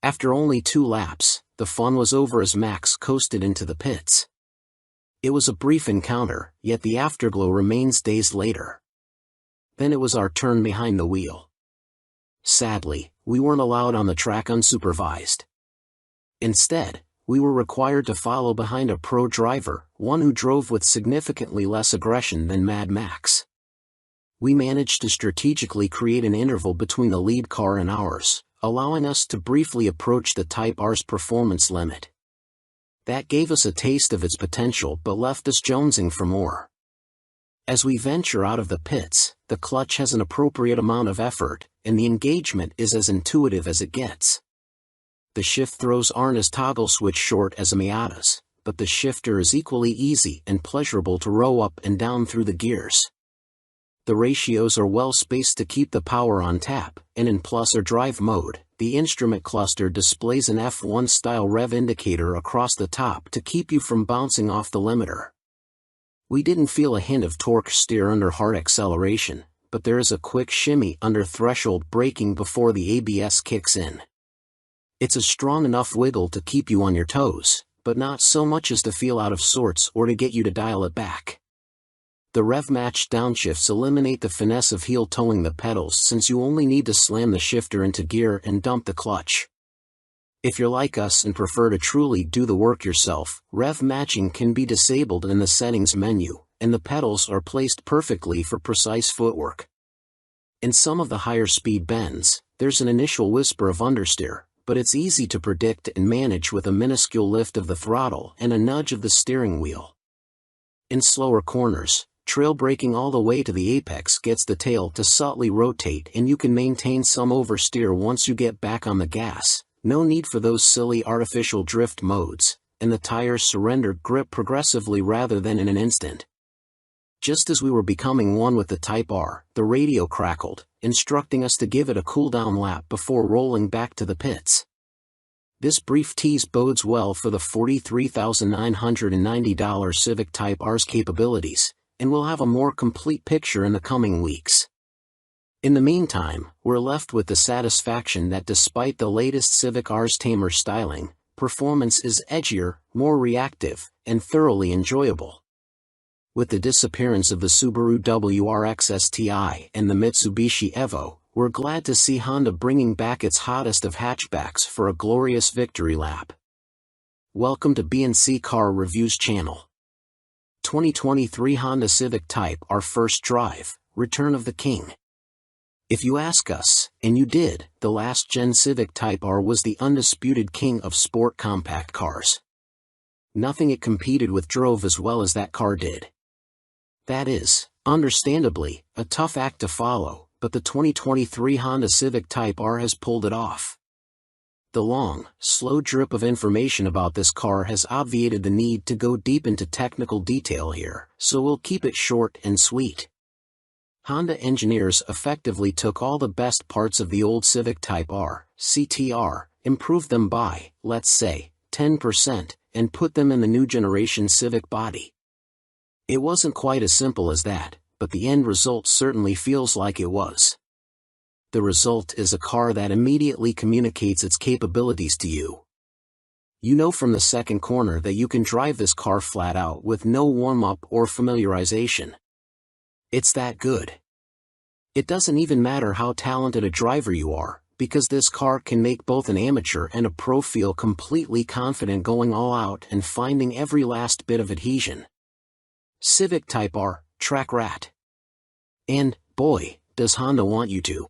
After only 2 laps, the fun was over as Max coasted into the pits. It was a brief encounter, yet the afterglow remains days later. Then it was our turn behind the wheel. Sadly, we weren't allowed on the track unsupervised. Instead, we were required to follow behind a pro driver, one who drove with significantly less aggression than Mad Max. We managed to strategically create an interval between the lead car and ours, allowing us to briefly approach the Type R's performance limit. That gave us a taste of its potential but left us jonesing for more. As we venture out of the pits, the clutch has an appropriate amount of effort, and the engagement is as intuitive as it gets. The shift throws aren't as toggle switch short as a Miata's, but the shifter is equally easy and pleasurable to row up and down through the gears. The ratios are well spaced to keep the power on tap, and in plus or drive mode, the instrument cluster displays an F1 style rev indicator across the top to keep you from bouncing off the limiter. We didn't feel a hint of torque steer under hard acceleration, but there is a quick shimmy under threshold braking before the ABS kicks in. It's a strong enough wiggle to keep you on your toes, but not so much as to feel out of sorts or to get you to dial it back. The rev-matched downshifts eliminate the finesse of heel-toeing the pedals since you only need to slam the shifter into gear and dump the clutch. If you're like us and prefer to truly do the work yourself, rev matching can be disabled in the settings menu, and the pedals are placed perfectly for precise footwork. In some of the higher speed bends, there's an initial whisper of understeer, but it's easy to predict and manage with a minuscule lift of the throttle and a nudge of the steering wheel. In slower corners, trail braking all the way to the apex gets the tail to subtly rotate and you can maintain some oversteer once you get back on the gas. No need for those silly artificial drift modes, and the tires surrender grip progressively rather than in an instant. Just as we were becoming one with the Type R, the radio crackled, instructing us to give it a cool-down lap before rolling back to the pits. This brief tease bodes well for the $43,990 Civic Type R's capabilities, and we'll have a more complete picture in the coming weeks. In the meantime, we're left with the satisfaction that despite the latest Civic R's tamer styling, performance is edgier, more reactive, and thoroughly enjoyable. With the disappearance of the Subaru WRX STI and the Mitsubishi Evo, we're glad to see Honda bringing back its hottest of hatchbacks for a glorious victory lap. Welcome to B&C Car Reviews channel. 2023 Honda Civic Type R First Drive, Return of the King. If you ask us, and you did, the last-gen Civic Type R was the undisputed king of sport compact cars. Nothing it competed with drove as well as that car did. That is, understandably, a tough act to follow, but the 2023 Honda Civic Type R has pulled it off. The long, slow drip of information about this car has obviated the need to go deep into technical detail here, so we'll keep it short and sweet. Honda engineers effectively took all the best parts of the old Civic Type R, CTR, improved them by, let's say, 10%, and put them in the new generation Civic body. It wasn't quite as simple as that, but the end result certainly feels like it was. The result is a car that immediately communicates its capabilities to you. You know from the second corner that you can drive this car flat out with no warm-up or familiarization. It's that good. It doesn't even matter how talented a driver you are, because this car can make both an amateur and a pro feel completely confident going all out and finding every last bit of adhesion. Civic Type R, track rat. And, boy, does Honda want you to.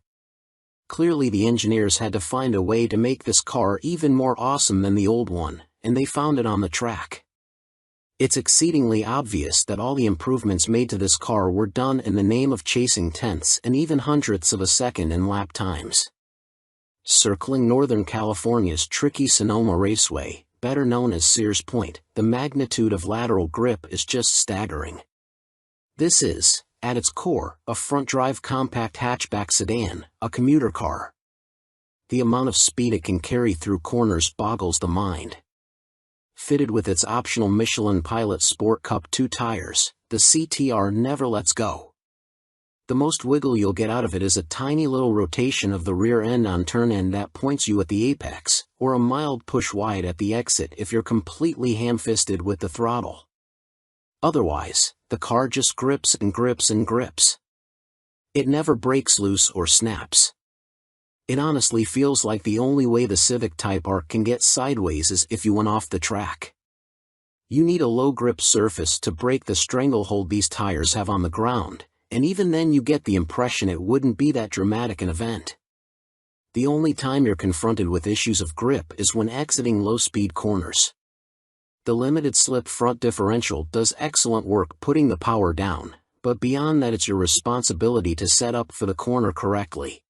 Clearly the engineers had to find a way to make this car even more awesome than the old one, and they found it on the track. It's exceedingly obvious that all the improvements made to this car were done in the name of chasing tenths and even hundredths of a second in lap times. Circling Northern California's tricky Sonoma Raceway, better known as Sears Point, the magnitude of lateral grip is just staggering. This is, at its core, a front-drive compact hatchback sedan, a commuter car. The amount of speed it can carry through corners boggles the mind. Fitted with its optional Michelin Pilot Sport Cup 2 tires, the CTR never lets go. The most wiggle you'll get out of it is a tiny little rotation of the rear end on turn end that points you at the apex, or a mild push wide at the exit if you're completely ham-fisted with the throttle. Otherwise, the car just grips and grips and grips. It never breaks loose or snaps. It honestly feels like the only way the Civic Type R can get sideways is if you went off the track. You need a low grip surface to break the stranglehold these tires have on the ground, and even then you get the impression it wouldn't be that dramatic an event. The only time you're confronted with issues of grip is when exiting low-speed corners. The limited slip front differential does excellent work putting the power down, but beyond that it's your responsibility to set up for the corner correctly.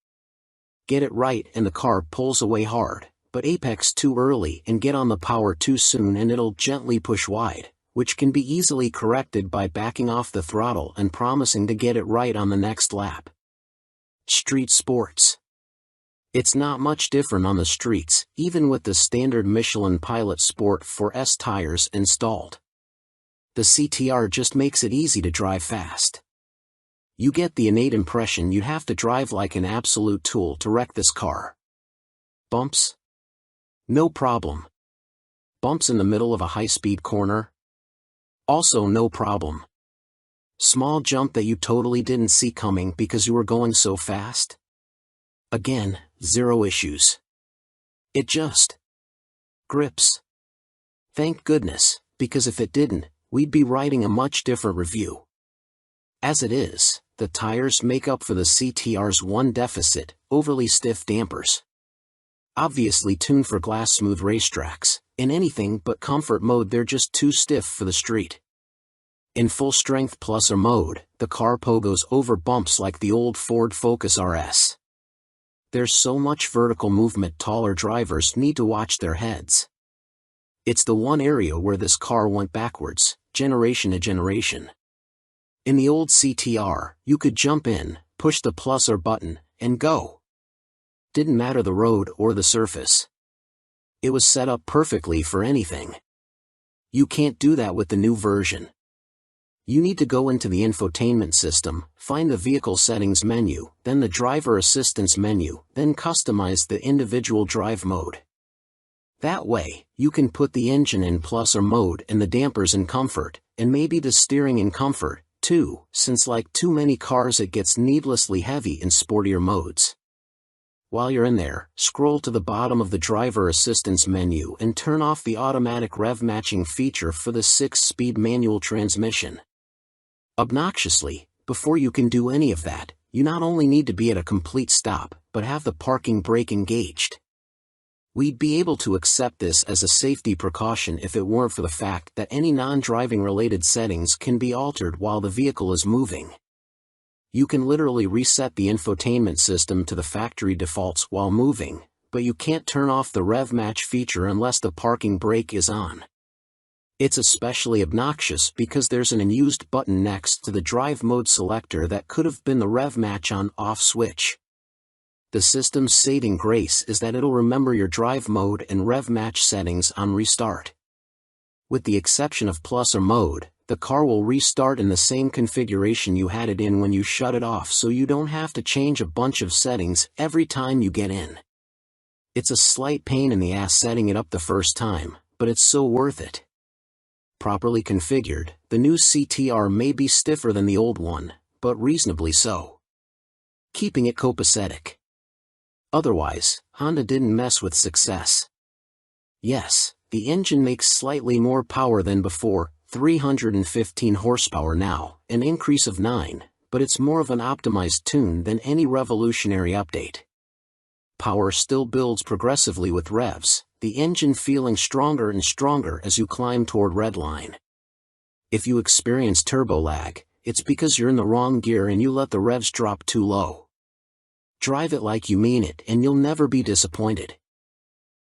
Get it right and the car pulls away hard, but apex too early and get on the power too soon and it'll gently push wide, which can be easily corrected by backing off the throttle and promising to get it right on the next lap. Street sports. It's not much different on the streets, even with the standard Michelin Pilot Sport 4S tires installed. The CTR just makes it easy to drive fast. You get the innate impression you'd have to drive like an absolute tool to wreck this car. Bumps? No problem. Bumps in the middle of a high-speed corner? Also no problem. Small jump that you totally didn't see coming because you were going so fast? Again, zero issues. It just grips. Thank goodness, because if it didn't, we'd be writing a much different review. As it is, the tires make up for the CTR's one deficit, overly stiff dampers. Obviously tuned for glass-smooth racetracks, in anything but comfort mode they're just too stiff for the street. In full-strength plus-or mode, the car pogos over bumps like the old Ford Focus RS. There's so much vertical movement taller drivers need to watch their heads. It's the one area where this car went backwards, generation to generation. In the old CTR, you could jump in, push the plus or button, and go. Didn't matter the road or the surface. It was set up perfectly for anything. You can't do that with the new version. You need to go into the infotainment system, find the vehicle settings menu, then the driver assistance menu, then customize the individual drive mode. That way, you can put the engine in plus or mode and the dampers in comfort, and maybe the steering in comfort, too, since like too many cars it gets needlessly heavy in sportier modes. While you're in there, scroll to the bottom of the driver assistance menu and turn off the automatic rev matching feature for the 6-speed manual transmission. Obnoxiously, before you can do any of that, you not only need to be at a complete stop, but have the parking brake engaged. We'd be able to accept this as a safety precaution if it weren't for the fact that any non-driving related settings can be altered while the vehicle is moving. You can literally reset the infotainment system to the factory defaults while moving, but you can't turn off the rev match feature unless the parking brake is on. It's especially obnoxious because there's an unused button next to the drive mode selector that could have been the rev match on/off switch. The system's saving grace is that it'll remember your drive mode and rev match settings on restart. With the exception of plus or mode, the car will restart in the same configuration you had it in when you shut it off, so you don't have to change a bunch of settings every time you get in. It's a slight pain in the ass setting it up the first time, but it's so worth it. Properly configured, the new CTR may be stiffer than the old one, but reasonably so. Keeping it copacetic. Otherwise, Honda didn't mess with success. Yes, the engine makes slightly more power than before, 315 horsepower now, an increase of 9, but it's more of an optimized tune than any revolutionary update. Power still builds progressively with revs, the engine feeling stronger and stronger as you climb toward redline. If you experience turbo lag, it's because you're in the wrong gear and you let the revs drop too low. Drive it like you mean it and you'll never be disappointed.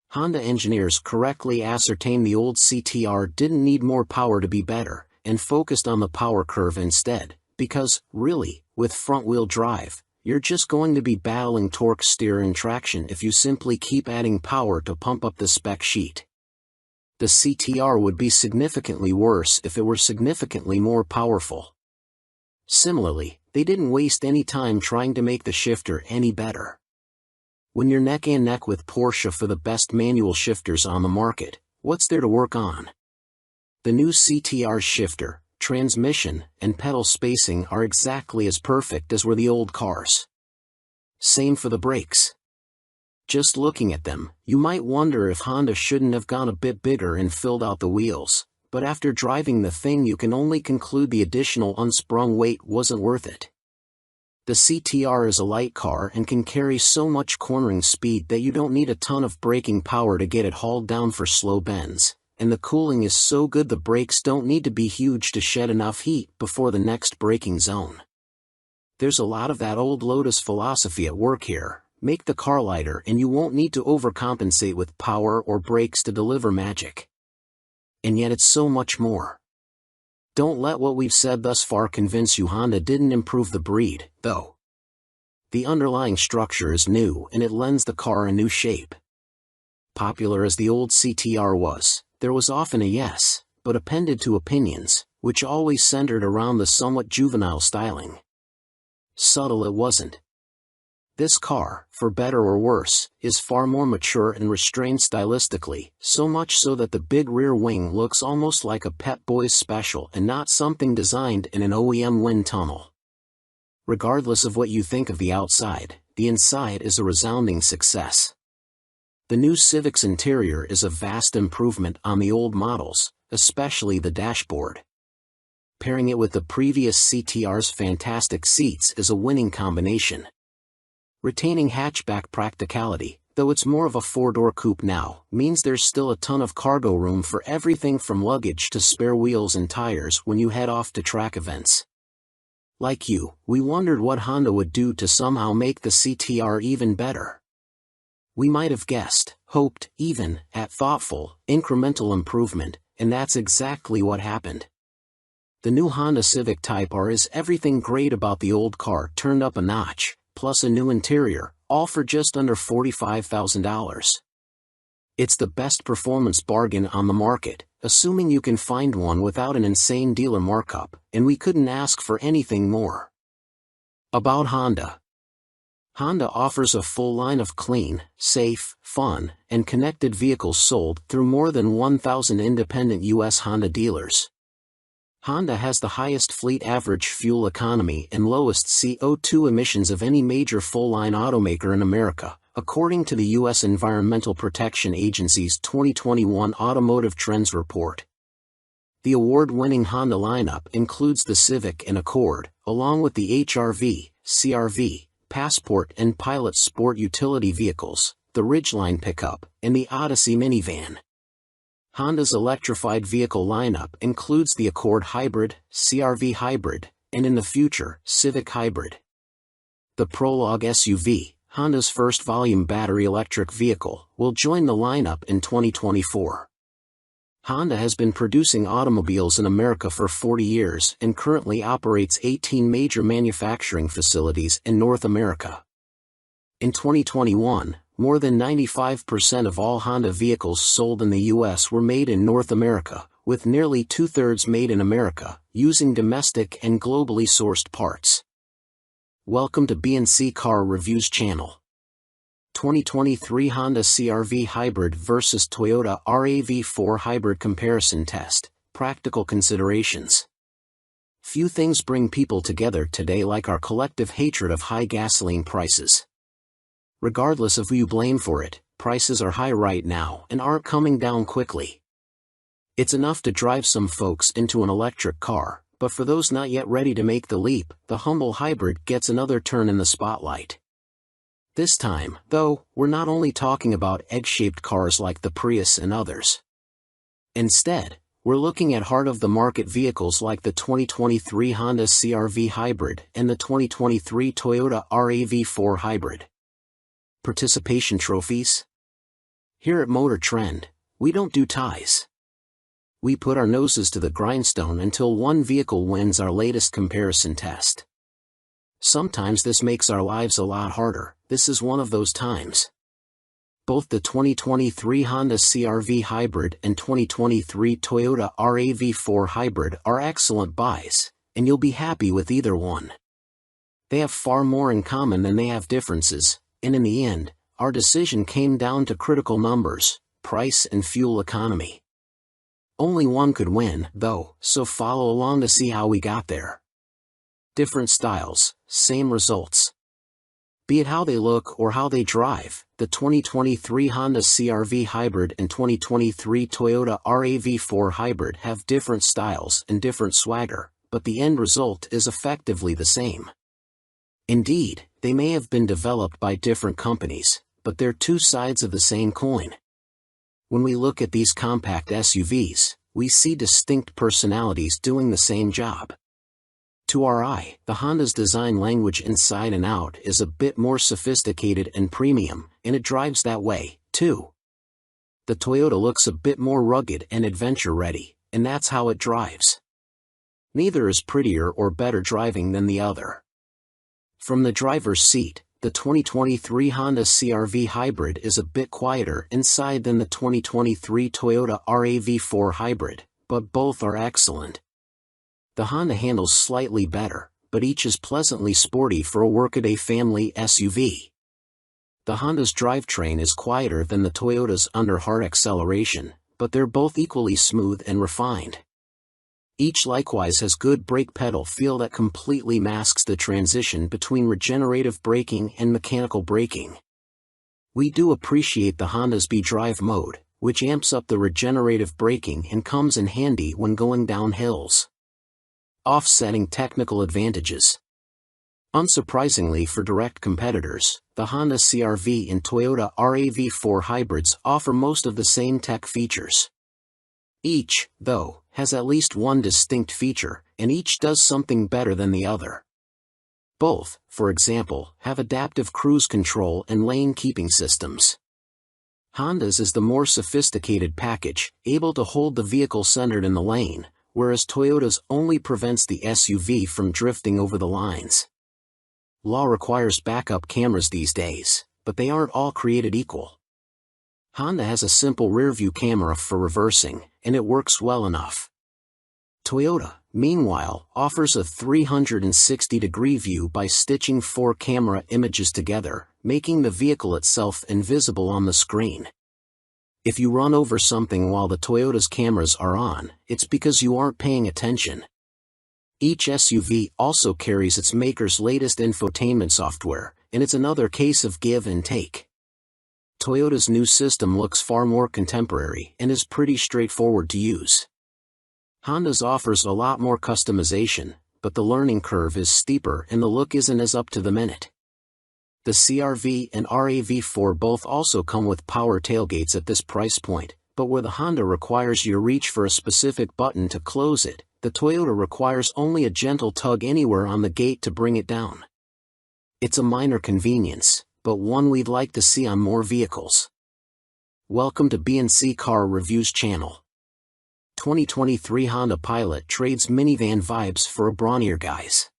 Honda engineers correctly ascertained the old CTR didn't need more power to be better, and focused on the power curve instead, because, really, with front-wheel drive, you're just going to be battling torque, steer and traction if you simply keep adding power to pump up the spec sheet. The CTR would be significantly worse if it were significantly more powerful. Similarly, they didn't waste any time trying to make the shifter any better. When you're neck and neck with Porsche for the best manual shifters on the market, what's there to work on? The new CTR's shifter, transmission, and pedal spacing are exactly as perfect as were the old cars. Same for the brakes. Just looking at them, you might wonder if Honda shouldn't have gone a bit bigger and filled out the wheels, but after driving the thing you can only conclude the additional unsprung weight wasn't worth it. The CTR is a light car and can carry so much cornering speed that you don't need a ton of braking power to get it hauled down for slow bends, and the cooling is so good the brakes don't need to be huge to shed enough heat before the next braking zone. There's a lot of that old Lotus philosophy at work here: make the car lighter and you won't need to overcompensate with power or brakes to deliver magic. And yet it's so much more. Don't let what we've said thus far convince you Honda didn't improve the breed, though. The underlying structure is new and it lends the car a new shape. Popular as the old CTR was, there was often a yes, but appended to opinions, which always centered around the somewhat juvenile styling. Subtle it wasn't. This car, for better or worse, is far more mature and restrained stylistically, so much so that the big rear wing looks almost like a Pep Boys special and not something designed in an OEM wind tunnel. Regardless of what you think of the outside, the inside is a resounding success. The new Civic's interior is a vast improvement on the old models, especially the dashboard. Pairing it with the previous CTR's fantastic seats is a winning combination. Retaining hatchback practicality, though it's more of a four-door coupe now, means there's still a ton of cargo room for everything from luggage to spare wheels and tires when you head off to track events. Like you, we wondered what Honda would do to somehow make the CTR even better. We might have guessed, hoped, even, at thoughtful, incremental improvement, and that's exactly what happened. The new Honda Civic Type R is everything great about the old car turned up a notch, plus a new interior, all for just under $45,000. It's the best performance bargain on the market, assuming you can find one without an insane dealer markup, and we couldn't ask for anything more. About Honda. Honda offers a full line of clean, safe, fun, and connected vehicles sold through more than 1,000 independent U.S. Honda dealers. Honda has the highest fleet average fuel economy and lowest CO2 emissions of any major full-line automaker in America, according to the U.S. Environmental Protection Agency's 2021 Automotive Trends Report. The award-winning Honda lineup includes the Civic and Accord, along with the HR-V, CR-V, Passport and Pilot sport utility vehicles, the Ridgeline pickup, and the Odyssey minivan. Honda's electrified vehicle lineup includes the Accord Hybrid, CR-V Hybrid, and in the future, Civic Hybrid. The Prologue SUV, Honda's first volume battery electric vehicle, will join the lineup in 2024. Honda has been producing automobiles in America for 40 years and currently operates 18 major manufacturing facilities in North America. In 2021, more than 95% of all Honda vehicles sold in the U.S. were made in North America, with nearly two-thirds made in America, using domestic and globally sourced parts. Welcome to B&C Car Reviews channel. 2023 Honda CR-V Hybrid vs Toyota RAV4 Hybrid Comparison Test, Practical Considerations. Few things bring people together today like our collective hatred of high gasoline prices. Regardless of who you blame for it, prices are high right now and aren't coming down quickly. It's enough to drive some folks into an electric car, but for those not yet ready to make the leap, the humble hybrid gets another turn in the spotlight. This time, though, we're not only talking about egg-shaped cars like the Prius and others. Instead, we're looking at heart-of-the-market vehicles like the 2023 Honda CR-V Hybrid and the 2023 Toyota RAV4 Hybrid. Participation trophies? Here at Motor Trend, we don't do ties. We put our noses to the grindstone until one vehicle wins our latest comparison test. Sometimes this makes our lives a lot harder. This is one of those times. Both the 2023 Honda CR-V Hybrid and 2023 Toyota RAV4 Hybrid are excellent buys, and you'll be happy with either one. They have far more in common than they have differences, and in the end, our decision came down to critical numbers, price and fuel economy. Only one could win, though, so follow along to see how we got there. Different styles, same results. Be it how they look or how they drive, the 2023 Honda CR-V Hybrid and 2023 Toyota RAV4 Hybrid have different styles and different swagger, but the end result is effectively the same. Indeed, they may have been developed by different companies, but they're two sides of the same coin. When we look at these compact SUVs, we see distinct personalities doing the same job. To our eye, the Honda's design language inside and out is a bit more sophisticated and premium, and it drives that way, too. The Toyota looks a bit more rugged and adventure-ready, and that's how it drives. Neither is prettier or better driving than the other. From the driver's seat, the 2023 Honda CR-V Hybrid is a bit quieter inside than the 2023 Toyota RAV4 Hybrid, but both are excellent. The Honda handles slightly better, but each is pleasantly sporty for a workaday family SUV. The Honda's drivetrain is quieter than the Toyota's under hard acceleration, but they're both equally smooth and refined. Each likewise has good brake pedal feel that completely masks the transition between regenerative braking and mechanical braking. We do appreciate the Honda's B-Drive mode, which amps up the regenerative braking and comes in handy when going down hills. Offsetting technical advantages. Unsurprisingly for direct competitors, the Honda CR-V and Toyota RAV4 hybrids offer most of the same tech features. Each, though, has at least one distinct feature, and each does something better than the other. Both, for example, have adaptive cruise control and lane keeping systems. Honda's is the more sophisticated package, able to hold the vehicle centered in the lane, whereas Toyota's only prevents the SUV from drifting over the lines. Law requires backup cameras these days, but they aren't all created equal. Honda has a simple rear-view camera for reversing, and it works well enough. Toyota, meanwhile, offers a 360-degree view by stitching 4 camera images together, making the vehicle itself invisible on the screen. If you run over something while the Toyota's cameras are on, it's because you aren't paying attention. Each SUV also carries its maker's latest infotainment software, and it's another case of give and take. Toyota's new system looks far more contemporary and is pretty straightforward to use. Honda's offers a lot more customization, but the learning curve is steeper and the look isn't as up to the minute. The CR-V and RAV4 both also come with power tailgates at this price point, but where the Honda requires you to reach for a specific button to close it, the Toyota requires only a gentle tug anywhere on the gate to bring it down. It's a minor convenience, but one we'd like to see on more vehicles. Welcome to B&C Car Reviews channel. 2023 Honda Pilot trades minivan vibes for a brawnier guise.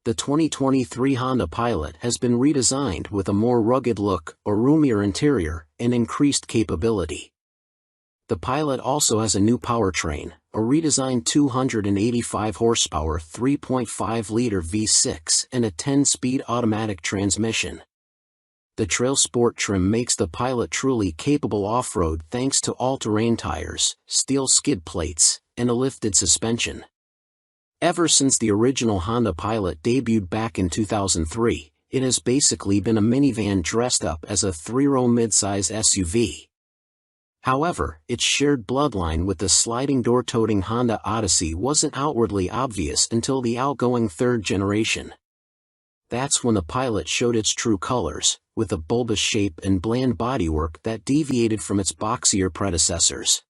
The 2023 Honda Pilot has been redesigned with a more rugged look, a roomier interior, and increased capability. The Pilot also has a new powertrain, a redesigned 285 horsepower 3.5-liter V6 and a 10-speed automatic transmission. The Trail Sport trim makes the Pilot truly capable off-road thanks to all-terrain tires, steel skid plates, and a lifted suspension. Ever since the original Honda Pilot debuted back in 2003, it has basically been a minivan dressed up as a 3-row midsize SUV. However, its shared bloodline with the sliding-door toting Honda Odyssey wasn't outwardly obvious until the outgoing third generation. That's when the Pilot showed its true colors, with a bulbous shape and bland bodywork that deviated from its boxier predecessors.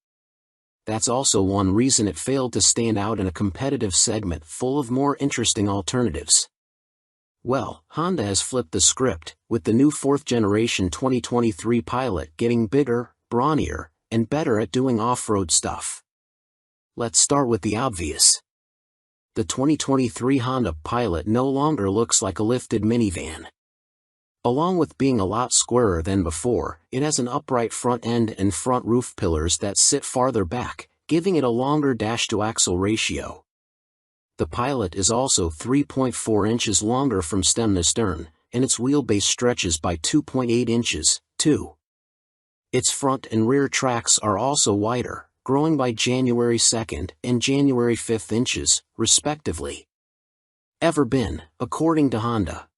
That's also one reason it failed to stand out in a competitive segment full of more interesting alternatives. Well, Honda has flipped the script, with the new 4th generation 2023 Pilot getting bigger, brawnier, and better at doing off-road stuff. Let's start with the obvious. The 2023 Honda Pilot no longer looks like a lifted minivan. Along with being a lot squarer than before, it has an upright front end and front roof pillars that sit farther back, giving it a longer dash-to-axle ratio. The Pilot is also 3.4 inches longer from stem to stern, and its wheelbase stretches by 2.8 inches, too. Its front and rear tracks are also wider, growing by January 2nd and January 5th inches, respectively. Ever been, according to Honda.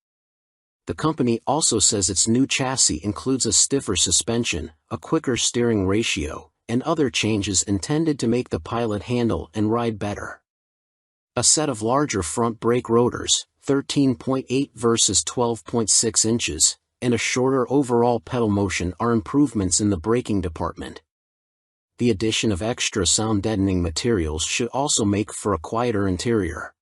The company also says its new chassis includes a stiffer suspension, a quicker steering ratio, and other changes intended to make the Pilot handle and ride better. A set of larger front brake rotors, 13.8 versus 12.6 inches, and a shorter overall pedal motion are improvements in the braking department. The addition of extra sound-deadening materials should also make for a quieter interior.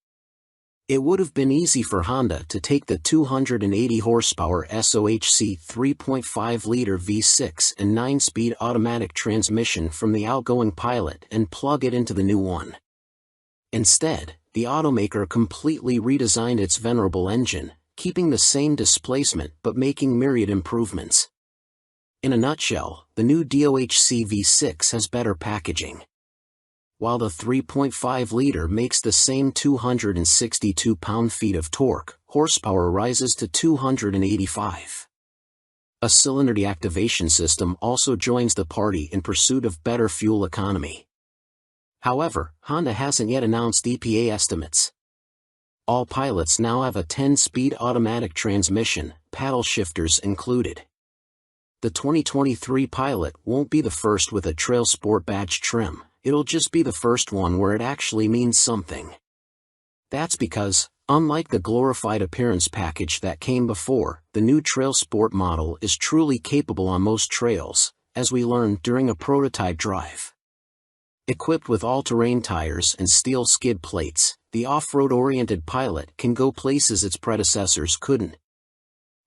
It would have been easy for Honda to take the 280 horsepower SOHC 3.5-liter V6 and 9-speed automatic transmission from the outgoing Pilot and plug it into the new one. Instead, the automaker completely redesigned its venerable engine, keeping the same displacement but making myriad improvements. In a nutshell, the new DOHC V6 has better packaging. While the 3.5-liter makes the same 262 pound-feet of torque, horsepower rises to 285. A cylinder deactivation system also joins the party in pursuit of better fuel economy. However, Honda hasn't yet announced EPA estimates. All Pilots now have a 10-speed automatic transmission, paddle shifters included. The 2023 Pilot won't be the first with a Trail Sport badge trim, it'll just be the first one where it actually means something. That's because, unlike the glorified appearance package that came before, the new Trail Sport model is truly capable on most trails, as we learned during a prototype drive. Equipped with all-terrain tires and steel skid plates, the off-road-oriented Pilot can go places its predecessors couldn't.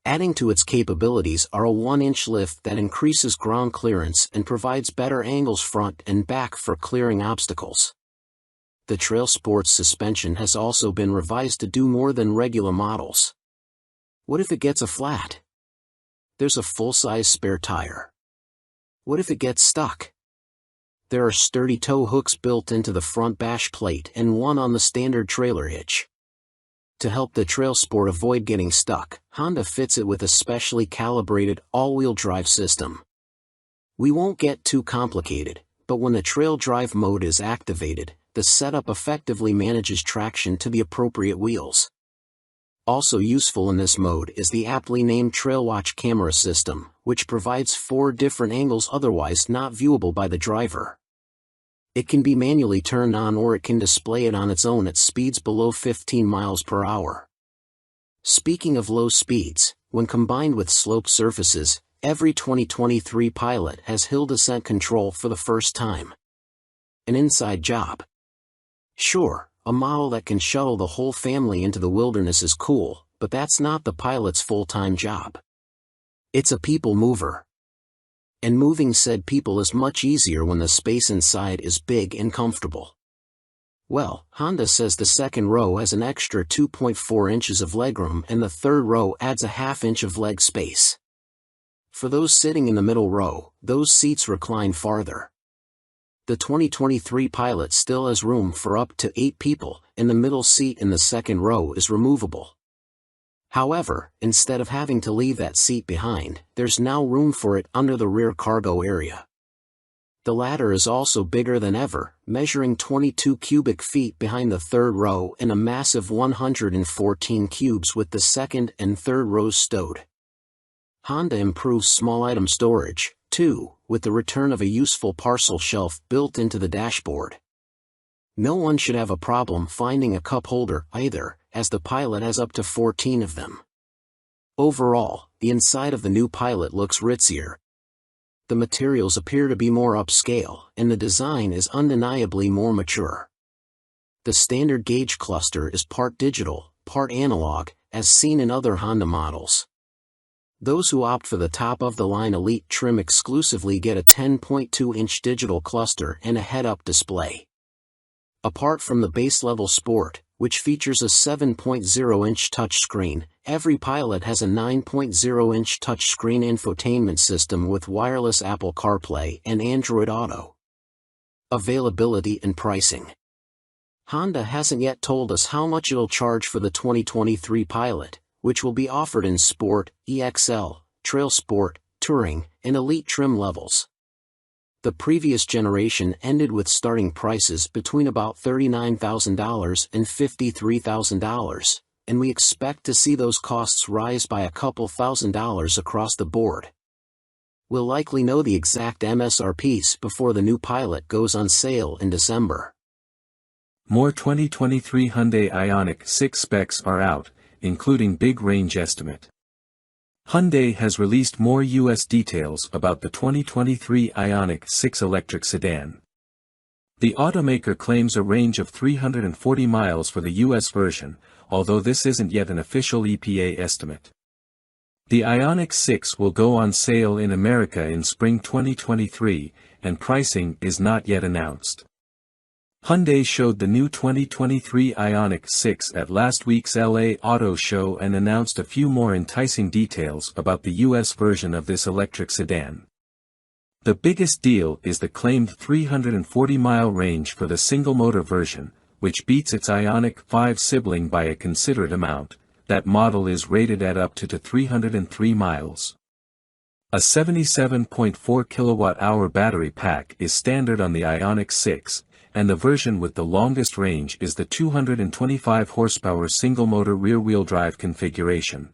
Adding to its capabilities are a 1-inch lift that increases ground clearance and provides better angles front and back for clearing obstacles. The Trail Sport's suspension has also been revised to do more than regular models. What if it gets a flat? There's a full-size spare tire. What if it gets stuck? There are sturdy tow hooks built into the front bash plate and one on the standard trailer hitch. To help the Trail Sport avoid getting stuck, Honda fits it with a specially calibrated all-wheel drive system. We won't get too complicated, but when the trail drive mode is activated, the setup effectively manages traction to the appropriate wheels. Also useful in this mode is the aptly named TrailWatch camera system, which provides 4 different angles otherwise not viewable by the driver. It can be manually turned on or it can display it on its own at speeds below 15 miles per hour. Speaking of low speeds, when combined with sloped surfaces, every 2023 Pilot has hill descent control for the first time. An inside job. Sure, a model that can shuttle the whole family into the wilderness is cool, but that's not the Pilot's full-time job. It's a people mover. And moving said people is much easier when the space inside is big and comfortable. Well, Honda says the second row has an extra 2.4 inches of legroom and the third row adds a ½ inch of leg space. For those sitting in the middle row, those seats recline farther. The 2023 Pilot still has room for up to 8 people, and the middle seat in the second row is removable. However, instead of having to leave that seat behind, there's now room for it under the rear cargo area. The latter is also bigger than ever, measuring 22 cubic feet behind the third row and a massive 114 cubes with the second and third rows stowed. Honda improves small item storage, too, with the return of a useful parcel shelf built into the dashboard. No one should have a problem finding a cup holder either, as the Pilot has up to 14 of them. Overall, the inside of the new Pilot looks ritzier. The materials appear to be more upscale, and the design is undeniably more mature. The standard gauge cluster is part digital, part analog, as seen in other Honda models. Those who opt for the top-of-the-line Elite trim exclusively get a 10.2-inch digital cluster and a head-up display. Apart from the base-level Sport, which features a 7.0-inch touchscreen, every Pilot has a 9.0-inch touchscreen infotainment system with wireless Apple CarPlay and Android Auto. Availability and pricing. Honda hasn't yet told us how much it'll charge for the 2023 Pilot, which will be offered in Sport, EXL, Trail Sport, Touring, and Elite trim levels. The previous generation ended with starting prices between about $39,000 and $53,000, and we expect to see those costs rise by a couple $1,000s across the board. We'll likely know the exact MSRPs before the new Pilot goes on sale in December. More 2023 Hyundai Ioniq 6 specs are out, including big range estimate. Hyundai has released more US details about the 2023 Ioniq 6 electric sedan. The automaker claims a range of 340 miles for the US version, although this isn't yet an official EPA estimate. The Ioniq 6 will go on sale in America in spring 2023, and pricing is not yet announced. Hyundai showed the new 2023 Ioniq 6 at last week's LA Auto Show and announced a few more enticing details about the US version of this electric sedan. The biggest deal is the claimed 340-mile range for the single-motor version, which beats its Ioniq 5 sibling by a considerate amount. That model is rated at up to 303 miles. A 77.4 kilowatt-hour battery pack is standard on the Ioniq 6, and the version with the longest range is the 225 horsepower single-motor rear-wheel drive configuration.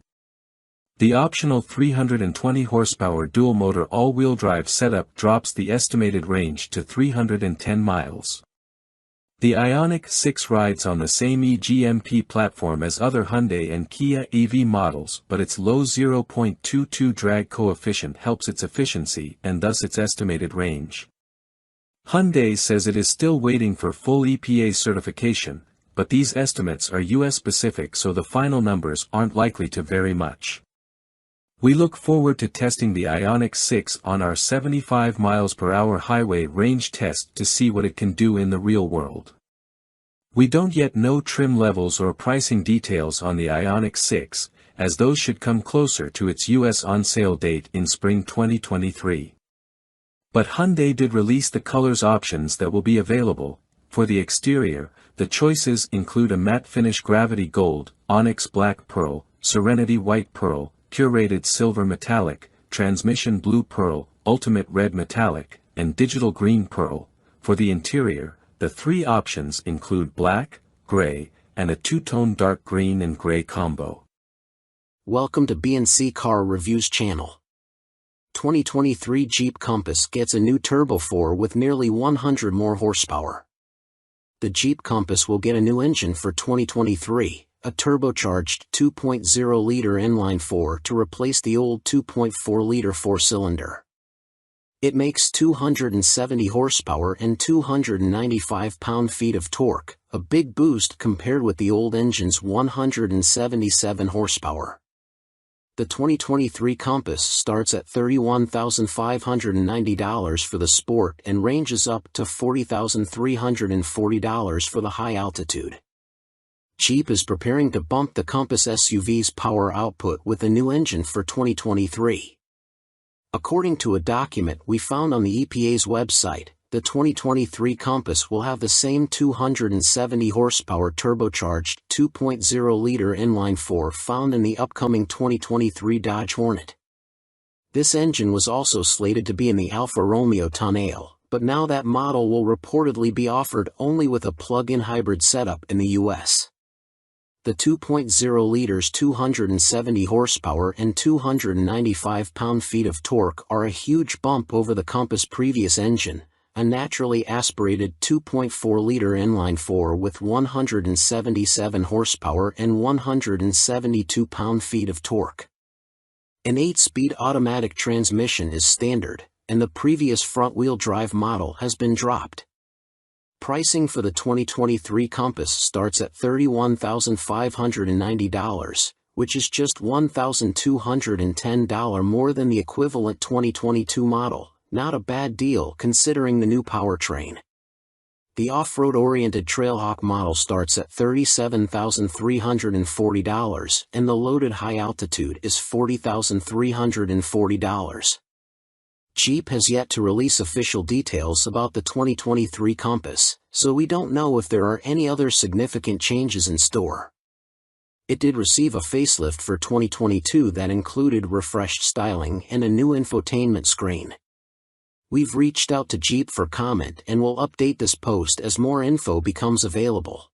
The optional 320 horsepower dual-motor all-wheel drive setup drops the estimated range to 310 miles. The Ioniq 6 rides on the same eGMP platform as other Hyundai and Kia EV models, but its low 0.22 drag coefficient helps its efficiency and thus its estimated range. Hyundai says it is still waiting for full EPA certification, but these estimates are US-specific, so the final numbers aren't likely to vary much. We look forward to testing the Ioniq 6 on our 75 mph highway range test to see what it can do in the real world. We don't yet know trim levels or pricing details on the Ioniq 6, as those should come closer to its US on-sale date in spring 2023. But Hyundai did release the colors options that will be available. For the exterior, the choices include a matte finish gravity gold, onyx black pearl, serenity white pearl, curated silver metallic, transmission blue pearl, ultimate red metallic, and digital green pearl. For the interior, the three options include black, gray, and a two-tone dark green and gray combo. Welcome to B&C Car Reviews channel. 2023 Jeep Compass gets a new Turbo 4 with nearly 100 more horsepower. The Jeep Compass will get a new engine for 2023, a turbocharged 2.0-liter inline-4 to replace the old 2.4-liter four-cylinder. It makes 270 horsepower and 295 pound-feet of torque, a big boost compared with the old engine's 177 horsepower. The 2023 Compass starts at $31,590 for the Sport and ranges up to $40,340 for the High Altitude. Jeep is preparing to bump the Compass SUV's power output with a new engine for 2023. According to a document we found on the EPA's website, the 2023 Compass will have the same 270 horsepower turbocharged 2.0-liter inline-4 found in the upcoming 2023 Dodge Hornet. This engine was also slated to be in the Alfa Romeo Tonale, but now that model will reportedly be offered only with a plug-in hybrid setup in the US. The 2.0-liter's 270 horsepower and 295 pound-feet of torque are a huge bump over the Compass' previous engine, a naturally aspirated 2.4-liter inline-4 with 177 horsepower and 172 pound-feet of torque. An 8-speed automatic transmission is standard, and the previous front-wheel drive model has been dropped. Pricing for the 2023 Compass starts at $31,590, which is just $1,210 more than the equivalent 2022 model. Not a bad deal considering the new powertrain. The off-road oriented Trailhawk model starts at $37,340 and the loaded High Altitude is $40,340. Jeep has yet to release official details about the 2023 Compass, so we don't know if there are any other significant changes in store. It did receive a facelift for 2022 that included refreshed styling and a new infotainment screen. We've reached out to Jeep for comment and will update this post as more info becomes available.